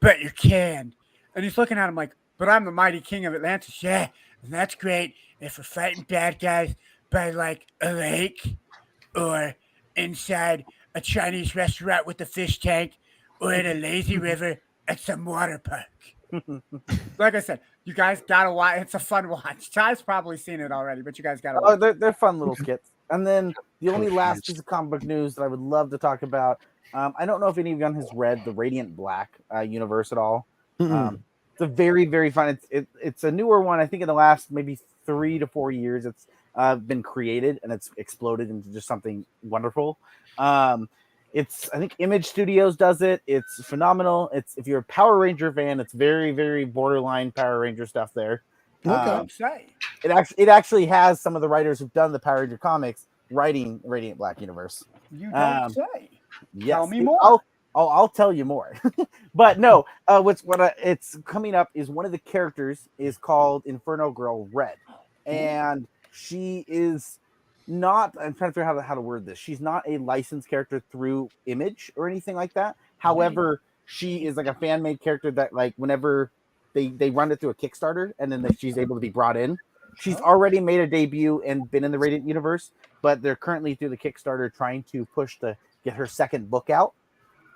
but you can. And he's looking at him like, but I'm the mighty king of Atlantis. Yeah, and that's great if we're fighting bad guys by, like, a lake or inside a Chinese restaurant with a fish tank or in a lazy river at some water park. Like I said, you guys gotta watch. It's a fun watch. Ty's probably seen it already, but you guys gotta watch. Oh, they're fun little skits. And then the only last piece of comic book news that I would love to talk about, I don't know if anyone has read the Radiant Black universe at all. It's a very, very fun. It's a newer one. I think in the last maybe 3 to 4 years, it's been created and it's exploded into just something wonderful. I think Image Studios does it. It's phenomenal. If you're a Power Ranger fan, it's very, very borderline Power Ranger stuff there. It actually has some of the writers who've done the Power Ranger comics writing Radiant Black Universe. You don't say. Yes, Tell me more. I'll tell you more. But no, it's coming up is one of the characters is called Inferno Girl Red, and she is not. I'm trying to figure out how to word this. She's not a licensed character through Image or anything like that. However, she is like a fan made character that, like, whenever they run it through a Kickstarter and then she's able to be brought in. She's already made a debut and been in the Radiant universe, but they're currently through the Kickstarter trying to push to get her second book out.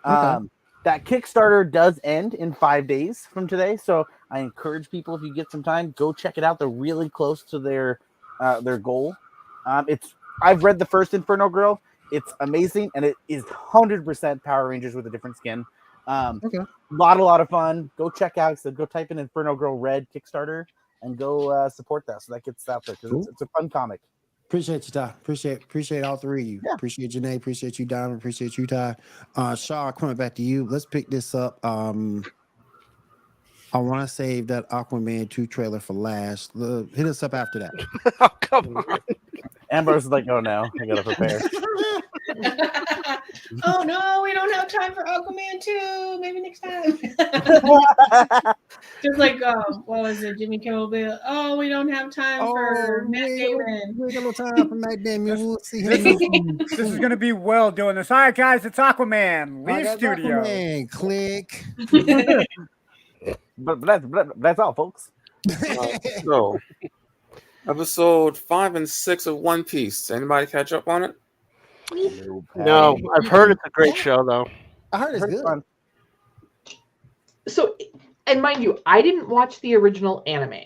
That Kickstarter does end in 5 days from today, so I encourage people, if you get some time, go check it out. They're really close to their goal. I've read the first Inferno Girl. It's amazing, and it is 100% Power Rangers with a different skin. A lot of fun. Go check out. So go type in Inferno Girl Red Kickstarter and go support that. So that gets out there because it's a fun comic. Appreciate you, Ty. Appreciate all three of you. Yeah. Appreciate Janae. Appreciate you, Diamond. Appreciate you, Ty. Shaw, coming back to you. Let's pick this up. I want to save that Aquaman 2 trailer for last. Hit us up after that. Oh, come on. Ambrose is like, oh no, I gotta prepare. Oh no, we don't have time for Aquaman 2. Maybe next time. Just like, what was it, Jimmy Kimmel? Oh, we don't have time for Matt Damon. We got no time for Matt Damon. We'll see him. This is gonna be Will doing this. All right, guys, it's Aquaman. Leave studio. Aquaman. Click. but that's all, folks. So, episode 5 and 6 of One Piece. Anybody catch up on it? No, I've heard it's a great show, though. I heard it's good. Fun. So, and mind you, I didn't watch the original anime.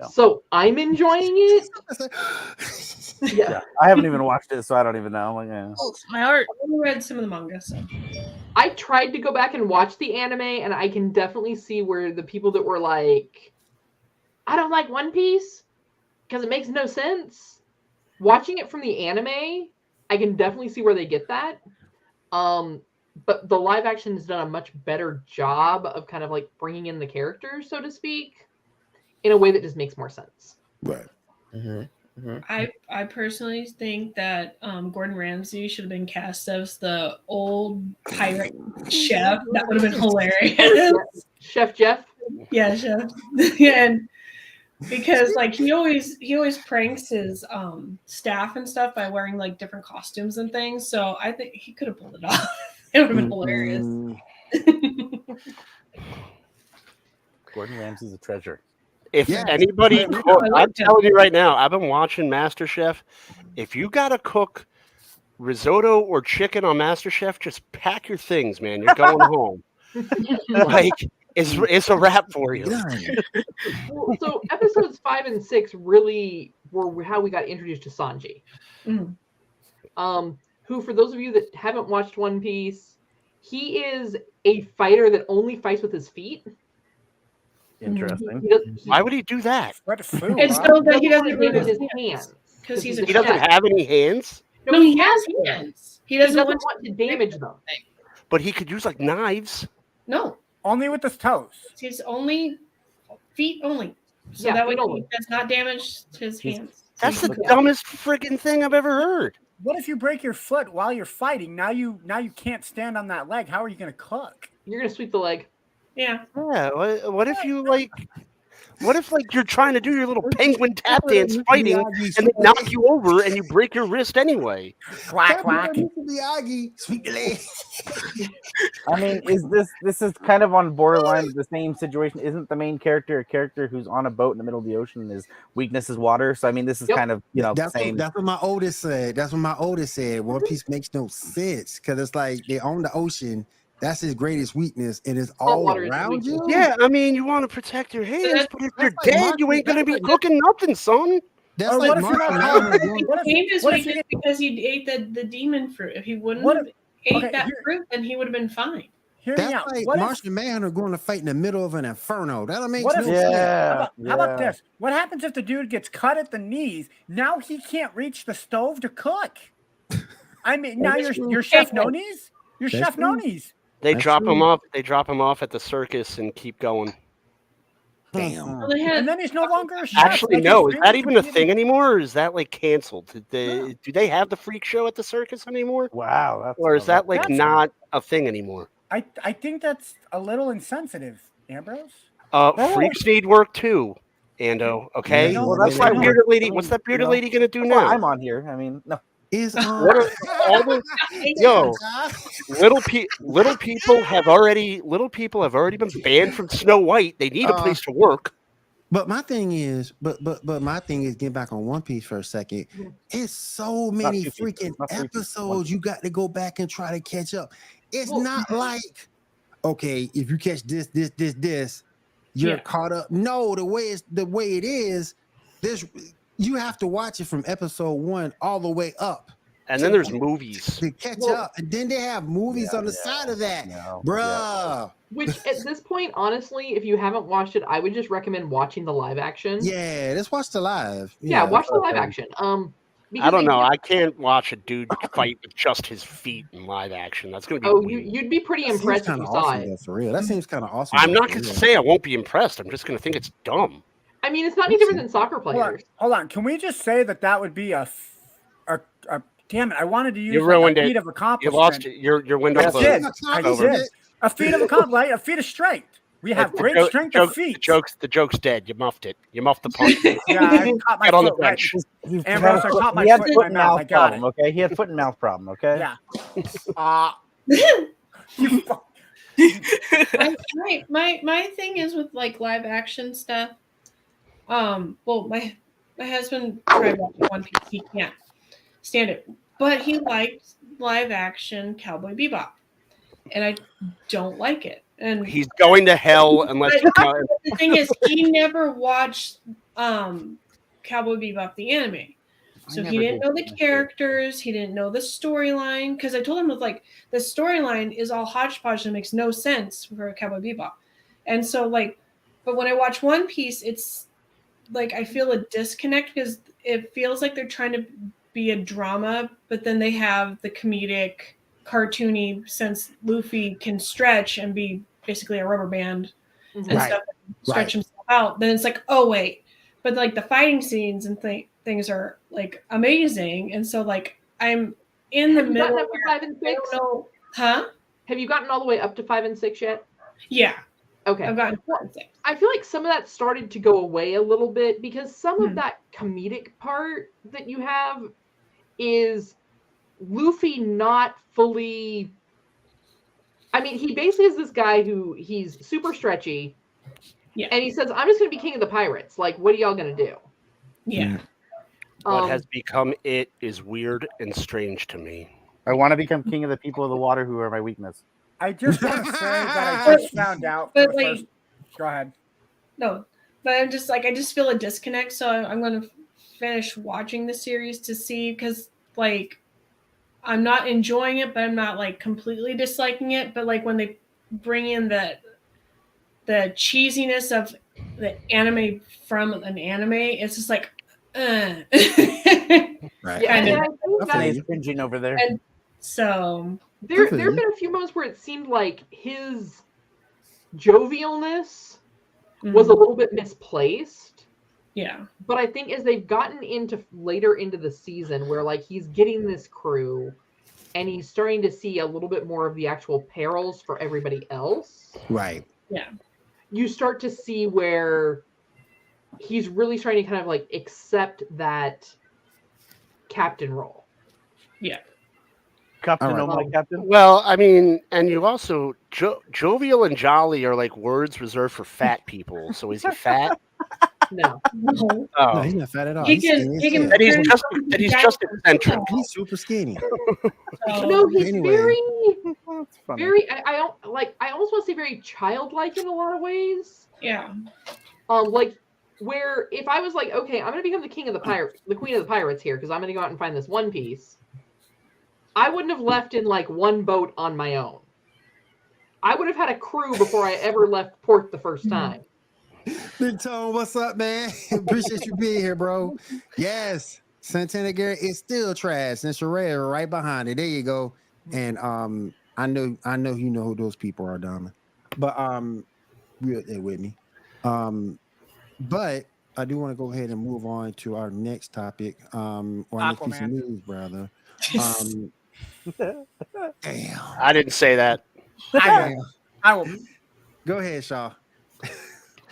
Yeah. So I'm enjoying it. Yeah, I haven't even watched it, so I don't even know. Like, yeah. My heart. I only read some of the manga, so I tried to go back and watch the anime, and I can definitely see where the people that were like, I don't like One Piece because it makes no sense. Watching it from the anime, I can definitely see where they get that. But the live action has done a much better job of kind of like bringing in the characters, so to speak, in a way that just makes more sense. Right. I personally think that Gordon Ramsay should have been cast as the old pirate chef. That would have been hilarious. Chef Jeff. Yeah, chef. And because like he always pranks his staff and stuff by wearing like different costumes and things. So I think he could have pulled it off. It would have been hilarious. Gordon Ramsay's a treasure. If Yeah. anybody, Yeah, I'm telling you right now, I've been watching MasterChef. If you gotta cook risotto or chicken on MasterChef, just pack your things, man. You're going home. Like it's a wrap for you. Well, so episodes 5 and 6 really were how we got introduced to Sanji. Who, for those of you that haven't watched One Piece, he is a fighter that only fights with his feet. Interesting. Why would he do that? What food? It's huh? so that he doesn't doesn't want to use damage his his hands hands because he's a He doesn't chef. have any hands, No, he has hands. He He doesn't, doesn't want want to damage them. but he could use like knives. No, Only with his toes. his only feet only. So Yeah, that way feet he only. does not damage his hands. That's the dumbest friggin' thing I've ever heard. What if you break your foot while you're fighting? Now you can't stand on that leg. How are you going to cook? You're gonna sweep the leg. Yeah. Yeah. What if you like? What if like you're trying to do your little penguin tap dance fighting and they knock you over and you break your wrist anyway? Quack quack. Sweep the leg. I mean, this is kind of on borderline the same situation? Isn't the main character a character who's on a boat in the middle of the ocean and his weakness is water? So I mean, this is kind of That's same. that's what my oldest said. That's what my oldest said. One Piece makes no sense because it's like they own the ocean. That's his greatest weakness, and it's all water is around his you. Yeah, I mean, you want to protect your hands, but if you're that's like dead, you ain't gonna be that's cooking nothing, son. That's Or like what if you're Martian not Manhunter hungry? doing- What if- Gained his what if weakness because he ate the demon fruit. If he wouldn't What have if- ate okay, that here- fruit, then he would have been fine. Hear me That's out. like What if, Martian Manhunter going to fight in the middle of an inferno. That'll make What no if- sense. Yeah. how about this? What happens if the dude gets cut at the knees? Now he can't reach the stove to cook. I mean, now you're chef no knees. You're That's chef true. no knees. They That's drop true. him off. They drop him off at the circus and keep going. Damn. Well, they had And then he's no longer a chef. Actually, Like, no. his Is that dreams even a completed. thing anymore, or is that like canceled? Do they have the freak show at the circus anymore, Wow. That's or is that like That's- not a thing anymore? I think that's a little insensitive, Ambrose. Freaks need work too, Ando. Okay, Yeah, well, what's that's that fine. bearded lady? What's that bearded lady gonna do That's why now? I'm on here. I mean, no. Is What are all the yo little people have already been banned from Snow White. They need a place to work. But my thing is, but my thing is, get back on One Piece for a second. It's so many Two Piece, freaking not three Piece, One episodes you got to go back and try to catch up. It's Well- not like, okay, if you catch this, you're Yeah. caught up. No, the way it is, this you have to watch it from episode 1 all the way up And then there's movies. to catch Well- up, and then they have movies on the side of that, No. bruh. Which at this point, honestly, if you haven't watched it, I would just recommend watching the live action. Yeah, let's watch the live. Yeah, watch the okay. live action. I don't know. I can't watch a dude fight with just his feet in live action. That's gonna be Oh, weird. you'd be pretty That seems impressed if kinda you saw awesome, it. though, for real. That seems kind of awesome. I'm though, not for gonna real. say I won't be impressed. I'm just gonna think it's dumb. I mean, it's not any different than soccer Hold on, players. hold on. Can we just say that would be a damn it? I wanted to use You like ruined a it. feat of You accomplishment. lost your window I closed. did. I Over. did. A feat of accomplishment, a feat of strength. We have great strength of feet. The joke's dead. You muffed it. You muffed the punch. Yeah, I caught my Get on the foot right. bench. Ambrose, I caught my He had foot in foot my and mouth. I mouth got problem. it. Okay, he had foot and mouth problem. Okay. Yeah. You fuck. My thing is with like live action stuff. Well, my husband tried watching One Piece. He can't stand it, but he liked live action Cowboy Bebop, and I don't like it. And He's going to hell unless you but the thing is, he never watched Cowboy Bebop the anime. So never he didn't did know the finish it. characters. He didn't know the storyline. Because I told him, like, the storyline is all hodgepodge and makes no sense for Cowboy Bebop. And so, like, but when I watch One Piece, it's like I feel a disconnect because it feels like they're trying to be a drama, but then they have the comedic, cartoony, since Luffy can stretch and be basically a rubber band and Right. stuff, and stretch himself out. Then it's like, oh wait, but like the fighting scenes and things are like amazing, and so like I'm in the middle. Gotten up to 5 and 6? I don't know, huh? Have you gotten all the way up to 5 and 6 yet? Yeah. Okay. I've gotten 4 and 6. I feel like some of that started to go away a little bit because some of that comedic part that you have is Luffy not fully. I mean, he basically is this guy who he's super stretchy. Yeah. And he says, I'm just going to be king of the pirates. Like, what are y'all going to do? Yeah. What has become it is weird and strange to me. I want to become king of the people of the water who are my weakness. I just want to say that I just found out. But like, go ahead. No, but I'm just like I just feel a disconnect. So I'm going to finish watching the series to see because like I'm not enjoying it, but I'm not like completely disliking it. But like when they bring in the cheesiness of the anime from an anime, it's just like, Right. Yeah, and I think Nice cringing over there. And so there have been a few moments where it seemed like his jovialness was a little bit misplaced. Yeah. But I think as they've gotten into later into the season where like he's getting this crew and he's starting to see a little bit more of the actual perils for everybody else. Right. Yeah. You start to see where he's really starting to kind of like accept that captain role. Yeah. Captain, oh my captain. Well, I mean, and you also jovial and jolly are like words reserved for fat people. So is he fat? No. No, he's not fat at all. He can That he's just eccentric. He's super skinny. No, he's Anyway. very. I don't like. I almost want to say very childlike in a lot of ways. Yeah. Like where if I was like, okay, I'm gonna become the king of the queen of the pirates here because I'm gonna go out and find this One Piece. I wouldn't have left in like one boat on my own. I would have had a crew before I ever left port the first time. Big Tone, what's up, man? Appreciate you being here, bro. Yes, Santana Garrett is still trash, and Sherelle right behind it. There you go. And I know you know who those people are, Donna. But you're there with me. But I do want to go ahead and move on to our next topic. Or next piece of news, brother. Damn. I didn't say that. I will. Go ahead, Shaw.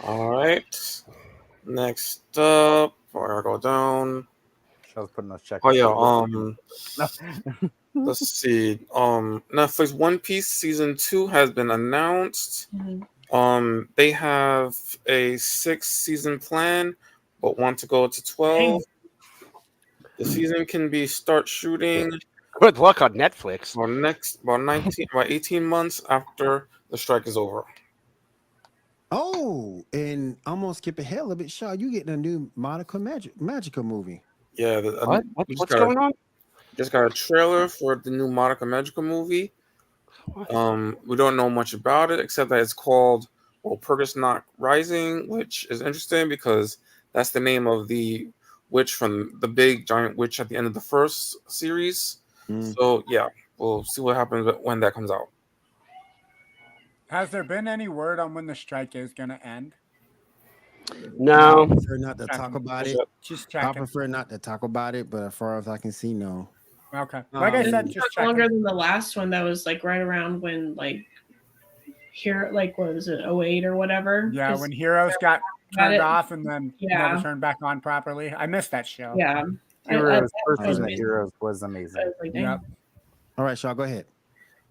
All right. Next up, before I go down. I was putting those checks. Oh yeah. Let's see. Netflix One Piece season 2 has been announced. They have a 6-season plan, but want to go to 12. The season can be start shooting. Good luck on Netflix. About 18 months after the strike is over. Oh, and I'm gonna skip ahead a little bit. Shaw, you getting a new Magica movie? Yeah. What's going on? Just got a trailer for the new Monica Magica movie. We don't know much about it except that it's called Purgus Not Rising, which is interesting because that's the name of the witch from the big giant witch at the end of the first series. So yeah, we'll see what happens when that comes out. Has there been any word on when the strike is going to end? No. I prefer not to talk about it. Just I checking. prefer not to talk about it, but as far as I can see, no. Okay. Like I said, just checking. Longer than the last one that was like right around when like here, like what was it, 08 or whatever? Yeah, when Heroes got turned off and then never turned back on properly. I missed that show. Yeah. Heroes, first season of Heroes was amazing. Yep. All right, Shaw, go ahead.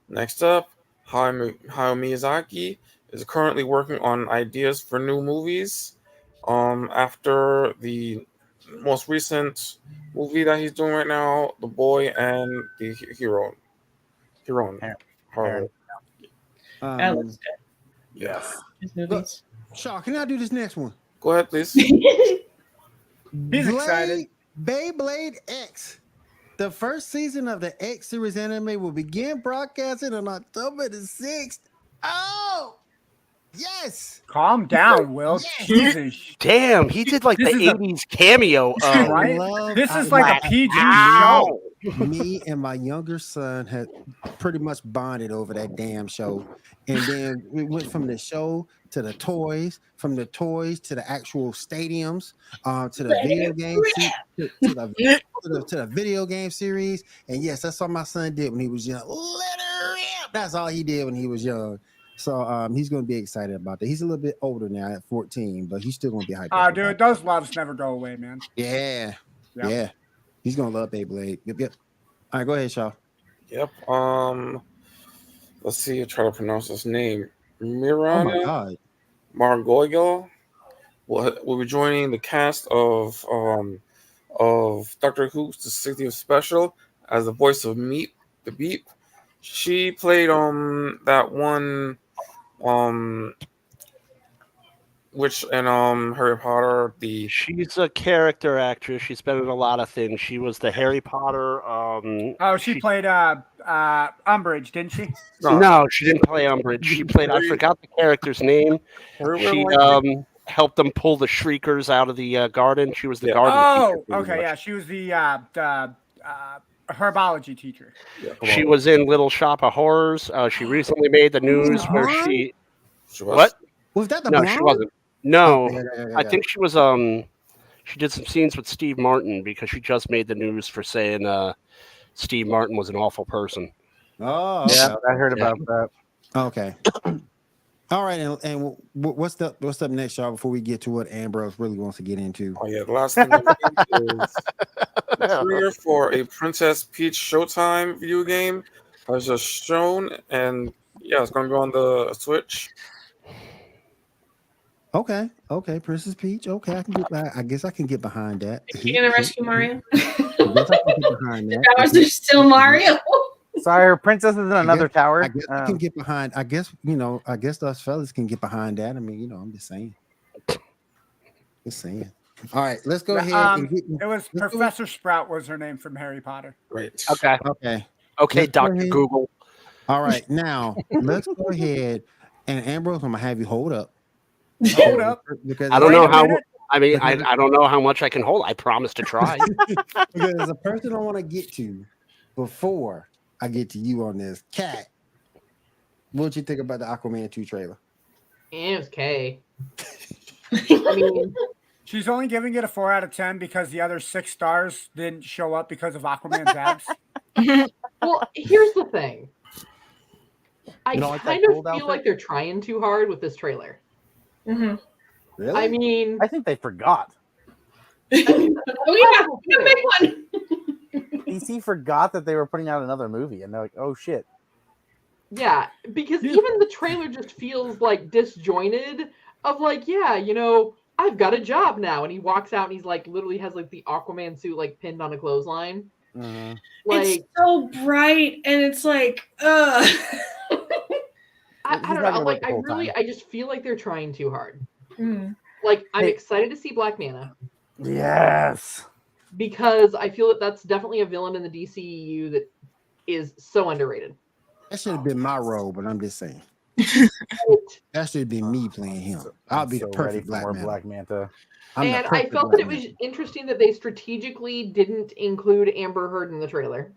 Next up, Hayao Miyazaki is currently working on ideas for new movies. After the most recent movie that he's doing right now, The Boy and the Hero. That looks good. Yes. His movies. Shaw, can I do this next one? Go ahead, please. He's excited. Beyblade X. The first season of the X series anime will begin broadcasting on October the 6th. Oh, yes. Calm down, Will. Yes. Jesus. Damn, he did like This the is a- 80s cameo. Right? This is like a PG show. Me and my younger son had pretty much bonded over that damn show. And then we went from the show to the toys, from the toys to the actual stadiums, to the video game, to the video game series. And yes, that's what my son did when he was young. Let her rip. That's all he did when he was young. So he's going to be excited about that. He's a little bit older now at 14, but he's still going to be hyped. Oh, dude, those loves never go away, man. Yeah. Yep. Yeah. He's going to love Beyblade. Yep. All right, go ahead, Shaw. Yep. Let's see. Try to pronounce his name. Mirana. Oh my God. Margoyle will be joining the cast of Doctor Who's the 60th special as the voice of Meep the Beep. She played that one which in Harry Potter she's a character actress. She's been in a lot of things. She was the Harry Potter she played Umbridge, didn't she? No, she didn't play Umbridge. She played I forgot the character's name. She helped them pull the Shriekers out of the garden. She was the garden teacher. Oh, okay, yeah. She was the herbology teacher. Yeah, she was in Little Shop of Horrors. She recently made the news where she what? Was that the No, blonde? she wasn't. No, Yeah. I think she was. She did some scenes with Steve Martin because she just made the news for saying Steve Martin was an awful person. Oh, okay. Yeah, I heard about that. Okay. All right, and what's up next, y'all? Before we get to what Ambrose really wants to get into. Oh yeah, the last thing is trailer for a Princess Peach Showtime video game has just shown, and yeah, it's going to be on the Switch. Okay, Princess Peach. Okay, I guess I can get behind that. Are you gonna rescue Mario? I guess I can get behind that. Towers are still Mario. Sorry, her princess is in another tower. I guess I can get behind. I guess us fellas can get behind that. I mean, I'm just saying. All right, let's go ahead. It was Professor Sprout was her name from Harry Potter. Right. Okay, Dr. Google. All right, now let's go ahead and Ambrose, I'm gonna have you hold up. Hold up. Because I don't know how. I mean, I don't know how much I can hold. I promise to try. Because there's a person I want to get to before I get to you on this. Cat, what'd you think about the Aquaman 2 trailer? It was okay. I mean, she's only giving it a 4 out of 10 because the other 6 stars didn't show up because of Aquaman's abs. Well, here's the thing. I like kind of feel like they're trying too hard with this trailer. Mm-hmm. Really? I mean, I think they forgot. Oh yeah, big one. DC forgot that they were putting out another movie, and they're like, "Oh shit!" Yeah, because even the trailer just feels like disjointed. Of like, yeah, I've got a job now, and he walks out and he's like, literally has like the Aquaman suit like pinned on a clothesline. Mm-hmm. Like, it's so bright, and it's like, I don't know. Like, I just feel like they're trying too hard. Mm. Like, I'm excited to see Black Manta. Yes. Because I feel that that's definitely a villain in the DCEU that is so underrated. That should have been my role, but I'm just saying. That should be me playing him. I'll be the perfect Black Manta. And I felt that it was interesting that they strategically didn't include Amber Heard in the trailer.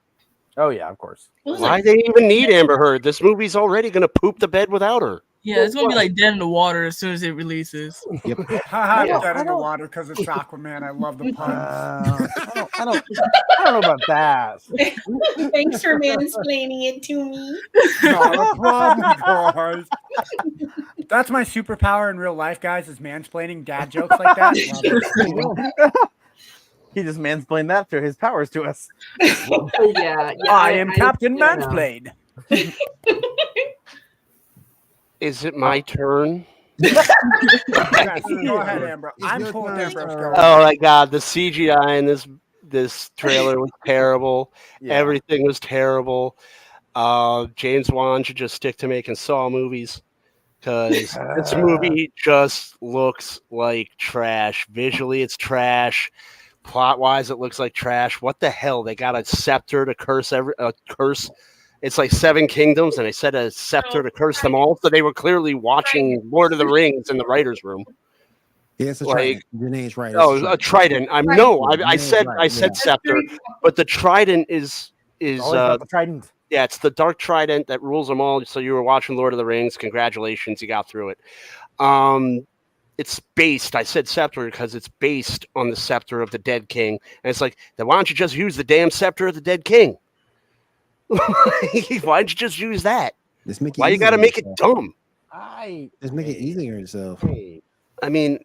Oh yeah, of course. Why they even need Amber Heard? This movie's already going to poop the bed without her. Yeah, it's gonna be like dead in the water as soon as it releases. Yep. Dead in the water because it's Aquaman. I love the pun. I don't know about that. Thanks for mansplaining it to me. Not a problem, guys. That's my superpower in real life, guys, is mansplaining dad jokes like that. He just mansplained that to his powers to us. Yeah, I am Captain Mansplain. Is it my turn? Yes, go ahead, Amber. I'm pulling Amber's going. Oh my god, the CGI in this trailer was terrible. Yeah. Everything was terrible. James Wan should just stick to making Saw movies because this movie just looks like trash. Visually, it's trash. Plot-wise, it looks like trash. What the hell? They got a scepter to curse curse. It's like 7 kingdoms, and they said a scepter to curse them all. So they were clearly watching Lord of the Rings in the writers' room. Yeah, it's a trident. Your name's right. A trident. I said scepter, but the trident is the trident. Yeah, it's the dark trident that rules them all. So you were watching Lord of the Rings. Congratulations, you got through it. It's based. I said scepter because it's based on the scepter of the dead king, and it's like, then why don't you just use the damn scepter of the dead king? Why don't you just use that? Why you got to make it dumb? Just make it easy on yourself. I mean,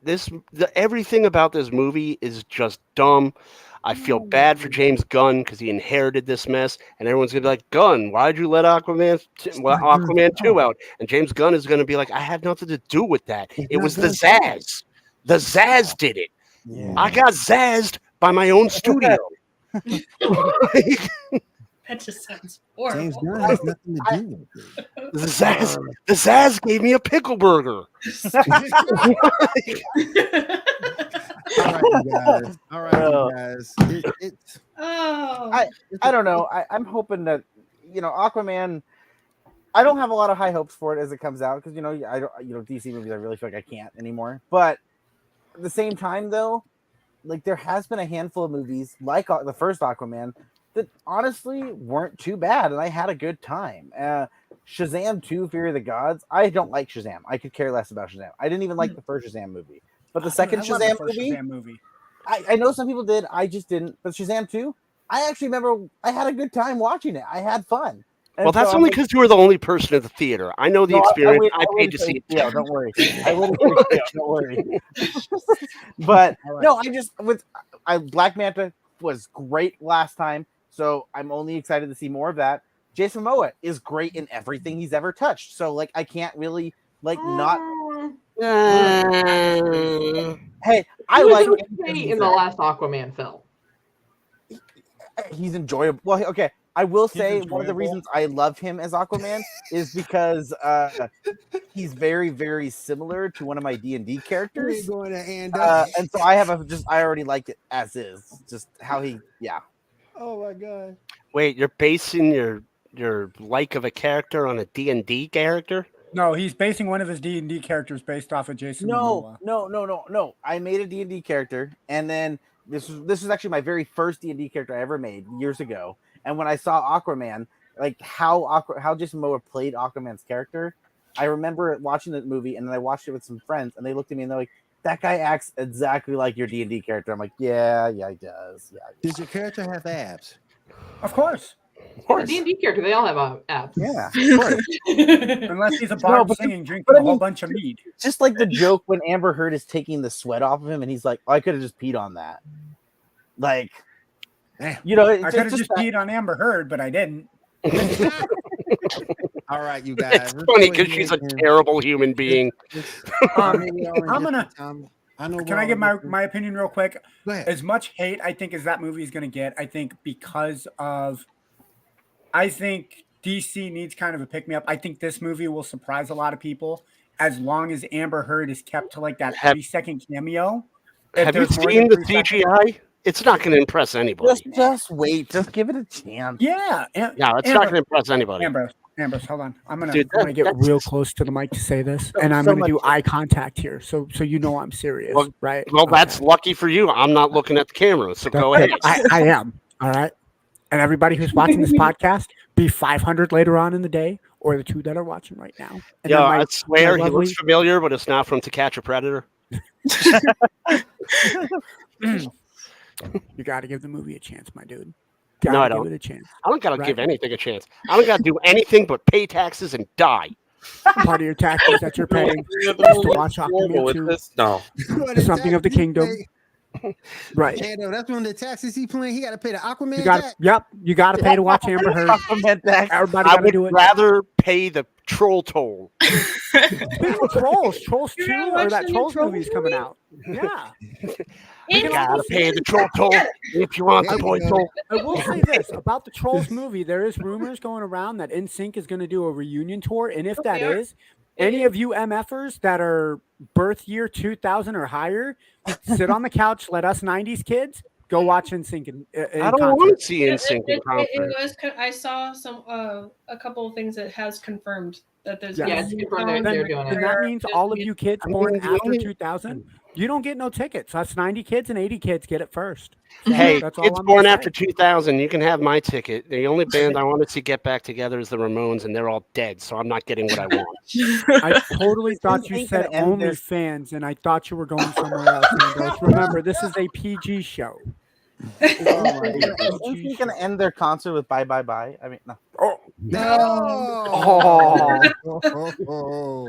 everything about this movie is just dumb. I feel bad for James Gunn because he inherited this mess, and everyone's gonna be like, "Gunn, why'd you let Aquaman 2 out?" And James Gunn is gonna be like, "I had nothing to do with that. It was the Zaz. The Zaz did it. Yeah. I got zazzed by my own studio." That just sounds horrible. James Gunn has nothing to do with it. The Zaz gave me a pickle burger. All right, you guys. I don't know. I'm hoping that, Aquaman. I don't have a lot of high hopes for it as it comes out because DC movies I really feel like I can't anymore. But at the same time, though, like there has been a handful of movies like the first Aquaman that honestly weren't too bad, and I had a good time. Shazam 2: Fury of the Gods. I don't like Shazam. I could care less about Shazam. I didn't even like the first Shazam movie. But the second Shazam movie, I know some people did. I just didn't. But Shazam 2, I actually remember I had a good time watching it. I had fun. And well, that's only because you were the only person in the theater. I know the experience. I paid to see it. Yeah, don't worry. I will don't worry. But no, Black Manta was great last time, so I'm only excited to see more of that. Jason Momoa is great in everything he's ever touched. So I can't really not. Hey, I like in the last Aquaman film. He's enjoyable. Well, okay. I will say one of the reasons I love him as Aquaman is because he's very, very similar to one of my D&D characters. And so I already like it as is. Just how Oh my god. Wait, you're basing your like of a character on a D&D character? No, he's basing one of his D&D characters based off of Jason Momoa. No. I made a D&D character, and then this is actually my very first D&D character I ever made years ago. And when I saw Aquaman, like how Jason Momoa played Aquaman's character, I remember watching the movie, and then I watched it with some friends, and they looked at me and they're like, "That guy acts exactly like your D&D character." I'm like, "Yeah, he does." Yeah. Does your character have abs? Of course. The D&D character, they all have abs. Yeah, of course. Unless he's a bard singing, drinking a whole bunch of mead. Just like the joke when Amber Heard is taking the sweat off of him, and he's like, "Oh, I could have just peed on that." Like, I could have just peed on Amber Heard, but I didn't. All right, you guys. It's funny because she's a terrible human being. Can I give my opinion real quick? As much hate I think as that movie is going to get, I think I think DC needs kind of a pick-me-up. I think this movie will surprise a lot of people as long as Amber Heard is kept to like that 3-second cameo. Have you seen the CGI? It's not going to impress anybody. Just wait. Just give it a chance. Yeah. No, it's not going to impress anybody. Ambrose, hold on. I'm gonna get real close to the mic to say this, and I'm gonna do eye contact here, so you know I'm serious, right? Well, that's lucky for you. I'm not looking at the camera, so go ahead. I am. All right. And everybody who's watching this podcast, be 500 later on in the day, or the 2 that are watching right now. And I swear he looks familiar, but it's not from To Catch a Predator. You got to give the movie a chance, my dude. No, I don't. Give it a chance. I don't got to give anything a chance. I don't got to do anything but pay taxes and die. Part of your taxes that you're paying is to watch Aquaman 2. No. Something of the Kingdom. Right. That's one of the taxes he paying. He got to pay the Aquaman tax. Yep. You got to pay to watch Amber Heard. Aquaman tax. Everybody I would do it. rather pay the troll toll. Trolls 2, or that Trolls movie's coming out. Yeah. You gotta pay the troll toll if you want the boy toll. I will say this about the Trolls movie. There is rumors going around that NSYNC is going to do a reunion tour, and if that is, Any of you MFers that are birth year 2000 or higher, sit on the couch. Let us 90s kids go watch NSYNC in I don't want to see NSYNC in concert. I saw some a couple of things that has confirmed that there's it's confirmed they're doing it. And that means all of you kids born after 2000, you don't get no tickets. Us 90 kids and 80 kids get it first. So hey, that's kids born after 2000, you can have my ticket. The only band I want to see get back together is the Ramones, and they're all dead, so I'm not getting what I want. I totally thought you said only fans, and I thought you were going somewhere else. Remember, this is a PG show. Isn't he going to end their concert with Bye Bye Bye? I mean, no.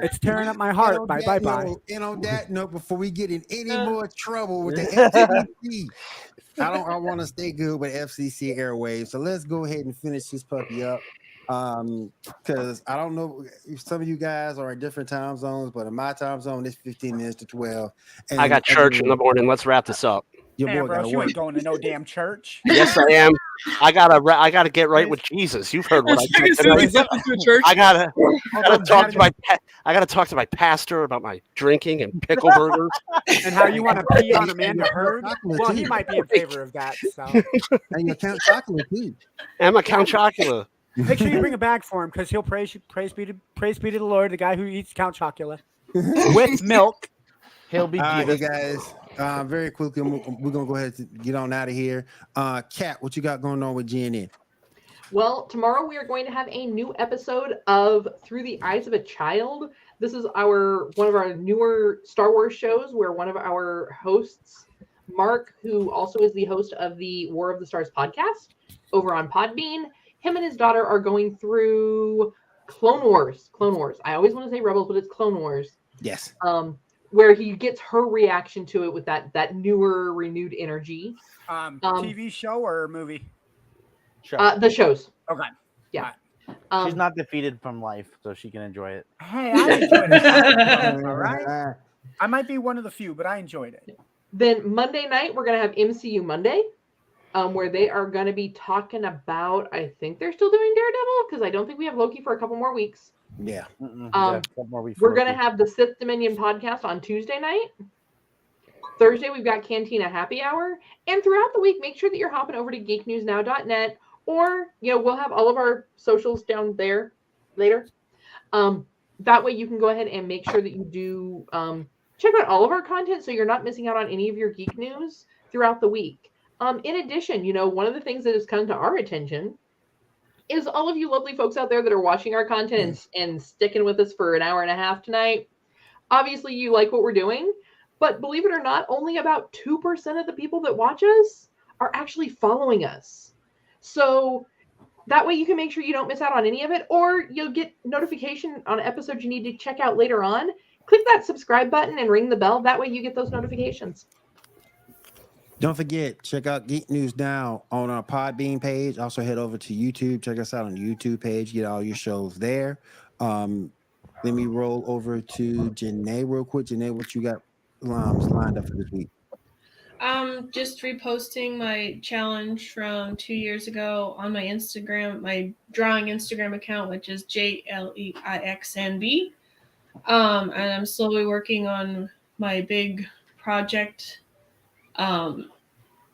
It's tearing up my heart. Bye Bye Bye. And on that note, before we get in any more trouble with the FCC, I want to stay good with FCC airwaves. So let's go ahead and finish this puppy up. Because I don't know if some of you guys are in different time zones, but in my time zone, it's 15 minutes to 12. And I got church in the morning. Let's wrap this up. Your boy bro, you ain't going to no damn church. Yes, I am. I gotta get right with Jesus. You've heard what I said. I gotta talk to my pastor about my drinking and pickle burgers and how you want to pee on Amanda Heard. Well, he might be in favor of that. So. And your Count Chocula too. And my Count Chocula. Make sure you bring a bag for him because he'll praise be to the Lord, the guy who eats Count Chocula with milk. He'll be you guys. Very quickly, we're gonna go ahead and get on out of here. Kat, what you got going on with GNN? Well, tomorrow we are going to have a new episode of Through the Eyes of a Child. This is one of our newer Star Wars shows where one of our hosts, Mark, who also is the host of the War of the Stars podcast over on Podbean, him and his daughter are going through Clone Wars. I always want to say Rebels, but it's Clone Wars. Yes. Where he gets her reaction to it with that newer, renewed energy. TV show or movie? Show. The shows. Okay. Yeah. She's not defeated from life, so she can enjoy it. Hey, I enjoyed it. All right. I might be one of the few, but I enjoyed it. Then Monday night, we're going to have MCU Monday, where they are going to be talking about, I think they're still doing Daredevil, because I don't think we have Loki for a couple more weeks. Yeah. We're going to have the Sith Dominion podcast on Tuesday night. Thursday, we've got Cantina Happy Hour. And throughout the week, make sure that you're hopping over to geeknewsnow.net, or, we'll have all of our socials down there later. That way you can go ahead and make sure that you do check out all of our content so you're not missing out on any of your geek news throughout the week. In addition, one of the things that has come to our attention is all of you lovely folks out there that are watching our content and sticking with us for an hour and a half tonight. Obviously, you like what we're doing, but believe it or not, only about 2% of the people that watch us are actually following us. So that way you can make sure you don't miss out on any of it, or you'll get notification on episodes you need to check out later on. Click that subscribe button and ring the bell. That way you get those notifications. Don't forget, check out Geek News Now on our Podbean page. Also head over to YouTube. Check us out on the YouTube page. Get all your shows there. Let me roll over to Janae real quick. Janae, what you got lined up for this week? Just reposting my challenge from 2 years ago on my Instagram, my drawing Instagram account, which is JLEIXNB. And I'm slowly working on my big project.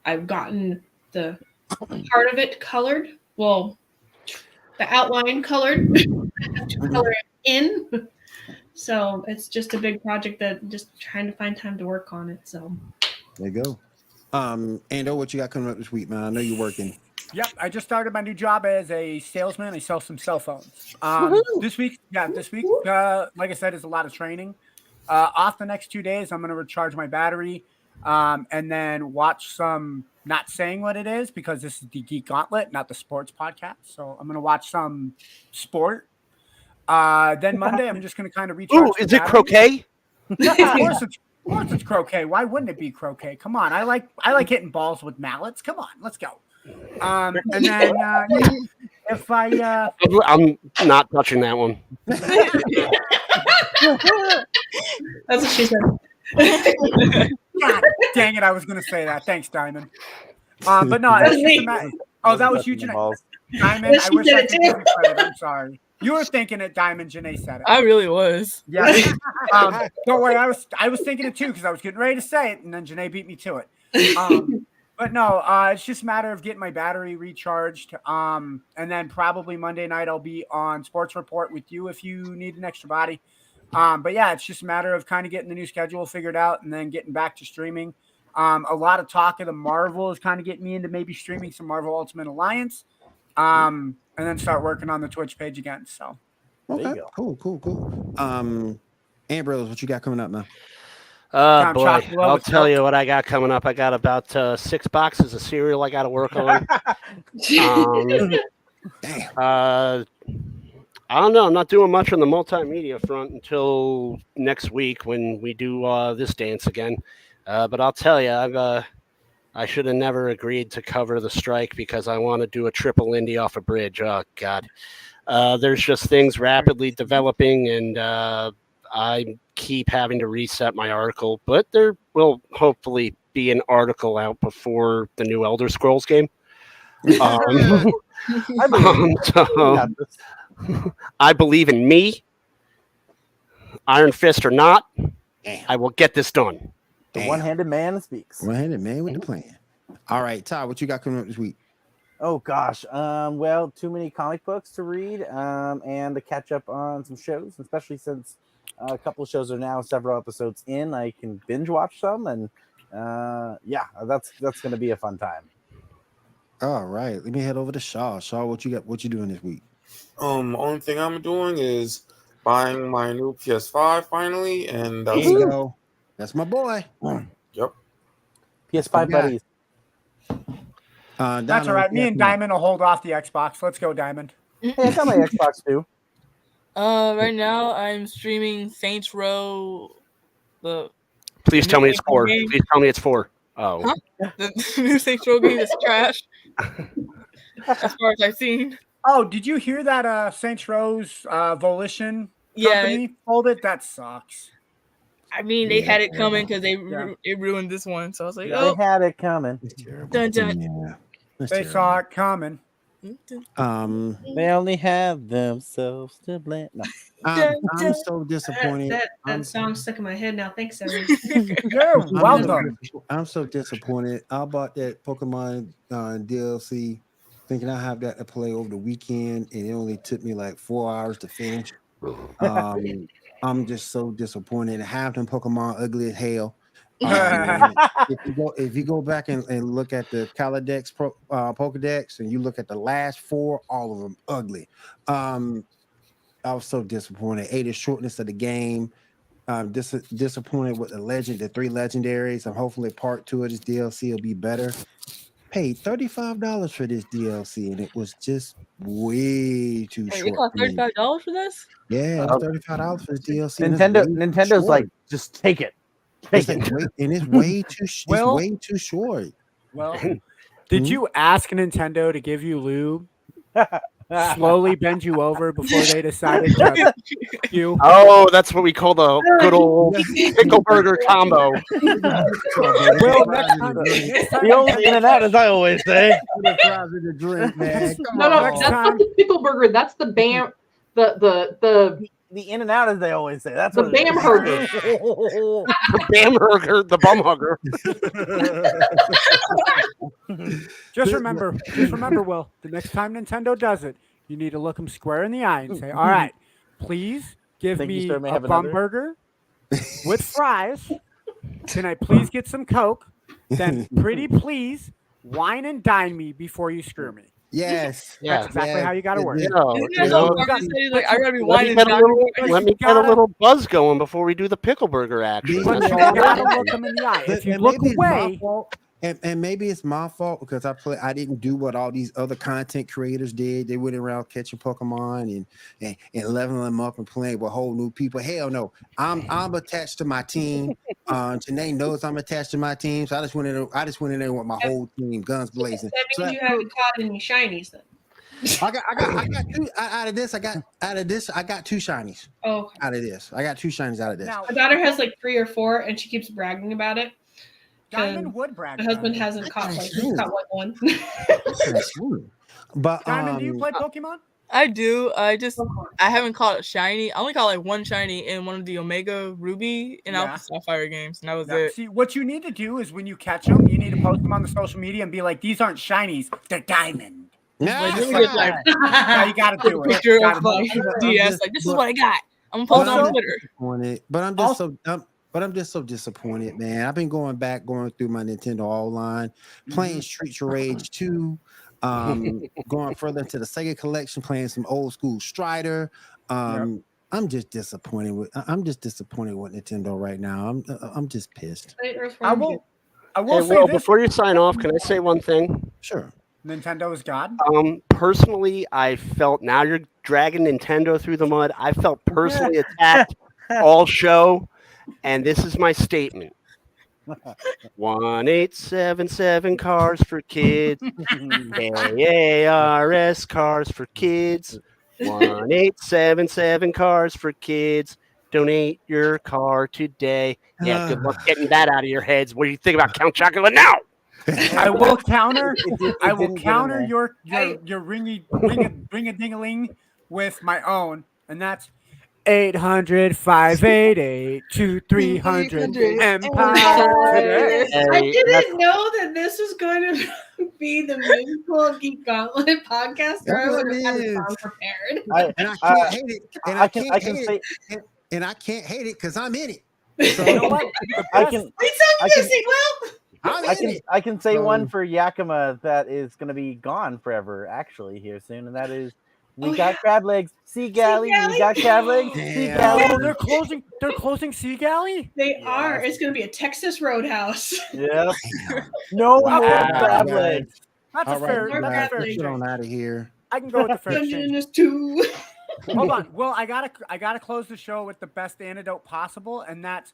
I've gotten the part of it colored. Well, the outline colored. I have to color it in. So it's just a big project that just trying to find time to work on it. So there you go. Ando, what you got coming up this week, man? I know you're working. Yep, I just started my new job as a salesman. I sell some cell phones. This week, like I said, is a lot of training. Off the next 2 days, I'm going to recharge my battery. And then watch some, not saying what it is because this is the Geek Gauntlet, not the sports podcast. So I'm going to watch some sport. Then Monday, I'm just going to kind of recharge. Ooh, is it croquet? Of course it's croquet. Why wouldn't it be croquet? Come on. I like hitting balls with mallets. Come on, let's go. And then if I'm not touching that one. That's what she said. God dang it, I was going to say that. Thanks, Diamond. But no, it's just that was you, Diamond. I wish I could give you credit. I'm sorry. You were thinking it, Diamond. Janae said it. I really was. Yeah. Don't worry. I was thinking it too because I was getting ready to say it, and then Janae beat me to it. But no, it's just a matter of getting my battery recharged. And then probably Monday night I'll be on Sports Report with you if you need an extra body. But yeah, it's just a matter of kind of getting the new schedule figured out and then getting back to streaming. A lot of talk of the Marvel is kind of getting me into maybe streaming some Marvel Ultimate Alliance. And then start working on the Twitch page again. So okay, cool. Ambrose, what you got coming up, man? Boy, I'll tell you what I got coming up. I got about 6 boxes of cereal I got to work on. I don't know. I'm not doing much on the multimedia front until next week when we do this dance again. But I'll tell you, I should have never agreed to cover the strike because I want to do a triple Indy off a bridge. Oh, God. There's just things rapidly developing, and I keep having to reset my article. But there will hopefully be an article out before the new Elder Scrolls game. I believe in me. Iron Fist or not, I will get this done. The one-handed man speaks. One-handed man with the plan. All right, Todd, what you got coming up this week? Oh gosh, well, too many comic books to read, and to catch up on some shows, especially since a couple of shows are now several episodes in. I can binge watch some, and yeah, that's going to be a fun time. All right, let me head over to Shaw. Shaw, what you got? What you doing this week? Only thing I'm doing is buying my new PS5 finally, and there you go. That's my boy. Yep. PS5 buddies. That's all right. Me and Diamond will hold off the Xbox. Let's go, Diamond. Hey, I got my Xbox too. Right now I'm streaming Saints Row. Please tell me it's 4. Please tell me it's 4. Oh. Huh? The new Saints Row game is trash. As far as I've seen. Oh, did you hear that Saints Row's Volition company folded? That sucks. I mean, they had it coming because it ruined this one. So I was like, they had it coming. Dun, dun. They saw it coming. They only have themselves to blame. No. I'm so disappointed. That song's stuck in my head now. Thanks, everyone. You're welcome. I'm so disappointed. I bought that Pokemon DLC thinking I have that to play over the weekend, and it only took me like 4 hours to finish. I'm just so disappointed. Half them Pokemon ugly as hell. If you go back and look at the Caladex Pokedex and you look at the last 4, all of them ugly. I was so disappointed. The shortness of the game. Disappointed with the 3 legendaries. Hopefully part 2 of this DLC will be better. Paid $35 for this DLC and it was just way too short. You got $35 for this? Yeah, it was $35 for this DLC. Nintendo's like, just take it. It's way too short. Well, did you ask Nintendo to give you lube? Slowly bend you over before they decided to you. Oh, that's what we call the good old pickle burger combo. Well, next time, the old in and out, as I always say. No, that's not the pickle burger. That's the bam. The in and out, as they always say. That's the what bam burger. The bam burger, the bum hugger. Just remember, Will, the next time Nintendo does it, you need to look them square in the eye and say, all right, please give me a bum burger with fries. Can I please get some Coke? Then pretty please wine and dine me before you screw me. Yes. That's exactly how you got to work. Let me get a little buzz going before we do the pickle burger action. But you gotta look them in the eye. If you look away, and maybe it's my fault because I didn't do what all these other content creators did. They went around catching Pokemon and leveling them up and playing with whole new people. Hell no, I'm attached to my team. Janae knows I'm attached to my team, so I just went in there with my whole team, guns blazing. That means you haven't caught any shinies then. I got 2 out of this. I got 2 shinies. Oh, out of this, I got 2 shinies out of this. Now, my daughter has like 3 or 4, and she keeps bragging about it. Diamond would brag. My husband hasn't caught one. But Diamond, do you play Pokemon? I do. I haven't caught it shiny. I only caught like one shiny in one of the Omega Ruby and Alpha Sapphire games, and that was it. See, what you need to do is when you catch them, you need to post them on the social media and be like, "These aren't shinies; they're diamond." Like, really good, like, no, you got to do it. Picture of like DS, like this is what I got. I'm gonna post it on Twitter. But I'm just so disappointed, man. I've been going through my Nintendo Online, playing Streets of Rage 2, going further into the Sega collection, playing some old school Strider. I'm just disappointed with Nintendo right now. I'm just pissed. I will hey, say Will, this. before you sign off, can I say one thing? Sure. Nintendo is God. Personally, I felt, now you're dragging Nintendo through the mud. I felt personally attacked all show, and this is my statement. 1877 cars for kids. KARS cars for kids. 1877 cars for kids. Donate your car today. Yeah, good luck getting that out of your heads. What do you think about Count Chocula now? I will counter. I will counter your ring-a-ding-a-ling with my own, and that's 800-588-2300 Empire today. I didn't know that this was going to be the musical Geek Gauntlet podcast. Or I would have had a song prepared. And I can't hate it. And I can't hate it because I'm in it. So you know what? I can say So- one for Yakima that is going to be gone forever, actually, here soon, and that is we got crab legs, Sea Galley. We got crab legs, Sea Galley. Oh, they're closing Sea Galley. They are. It's going to be a Texas Roadhouse. Yep. No more crab legs. That's a fair. That's a fair get on out of here. I can go with the fair Dungeon exchange. is two. Hold on. Well, I gotta close the show with the best antidote possible, and that's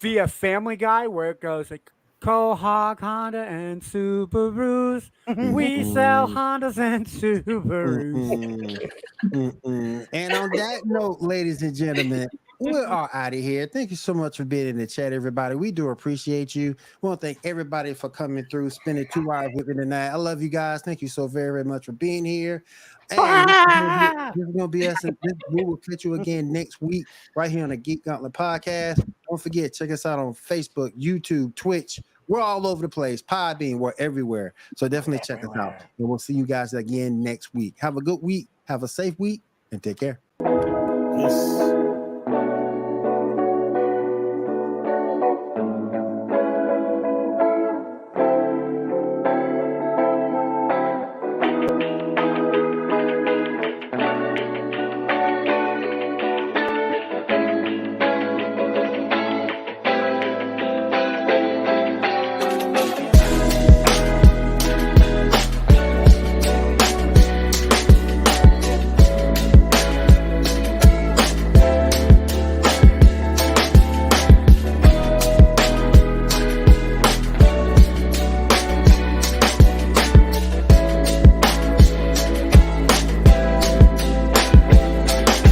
via Family Guy, where it goes like Kohawk, Honda, and Subarus. We sell Hondas and Subarus. And on that note, ladies and gentlemen, we're all out of here. Thank you so much for being in the chat, everybody. We do appreciate you. We want to thank everybody for coming through, spending 2 hours with me tonight. I love you guys. Thank you so very, very much for being here. And this is gonna be us. And we will catch you again next week, right here on the Geek Gauntlet podcast. Don't forget, check us out on Facebook, YouTube, Twitch. We're all over the place. Podbean, we're everywhere. So definitely check us out. And we'll see you guys again next week. Have a good week. Have a safe week, and take care. Peace.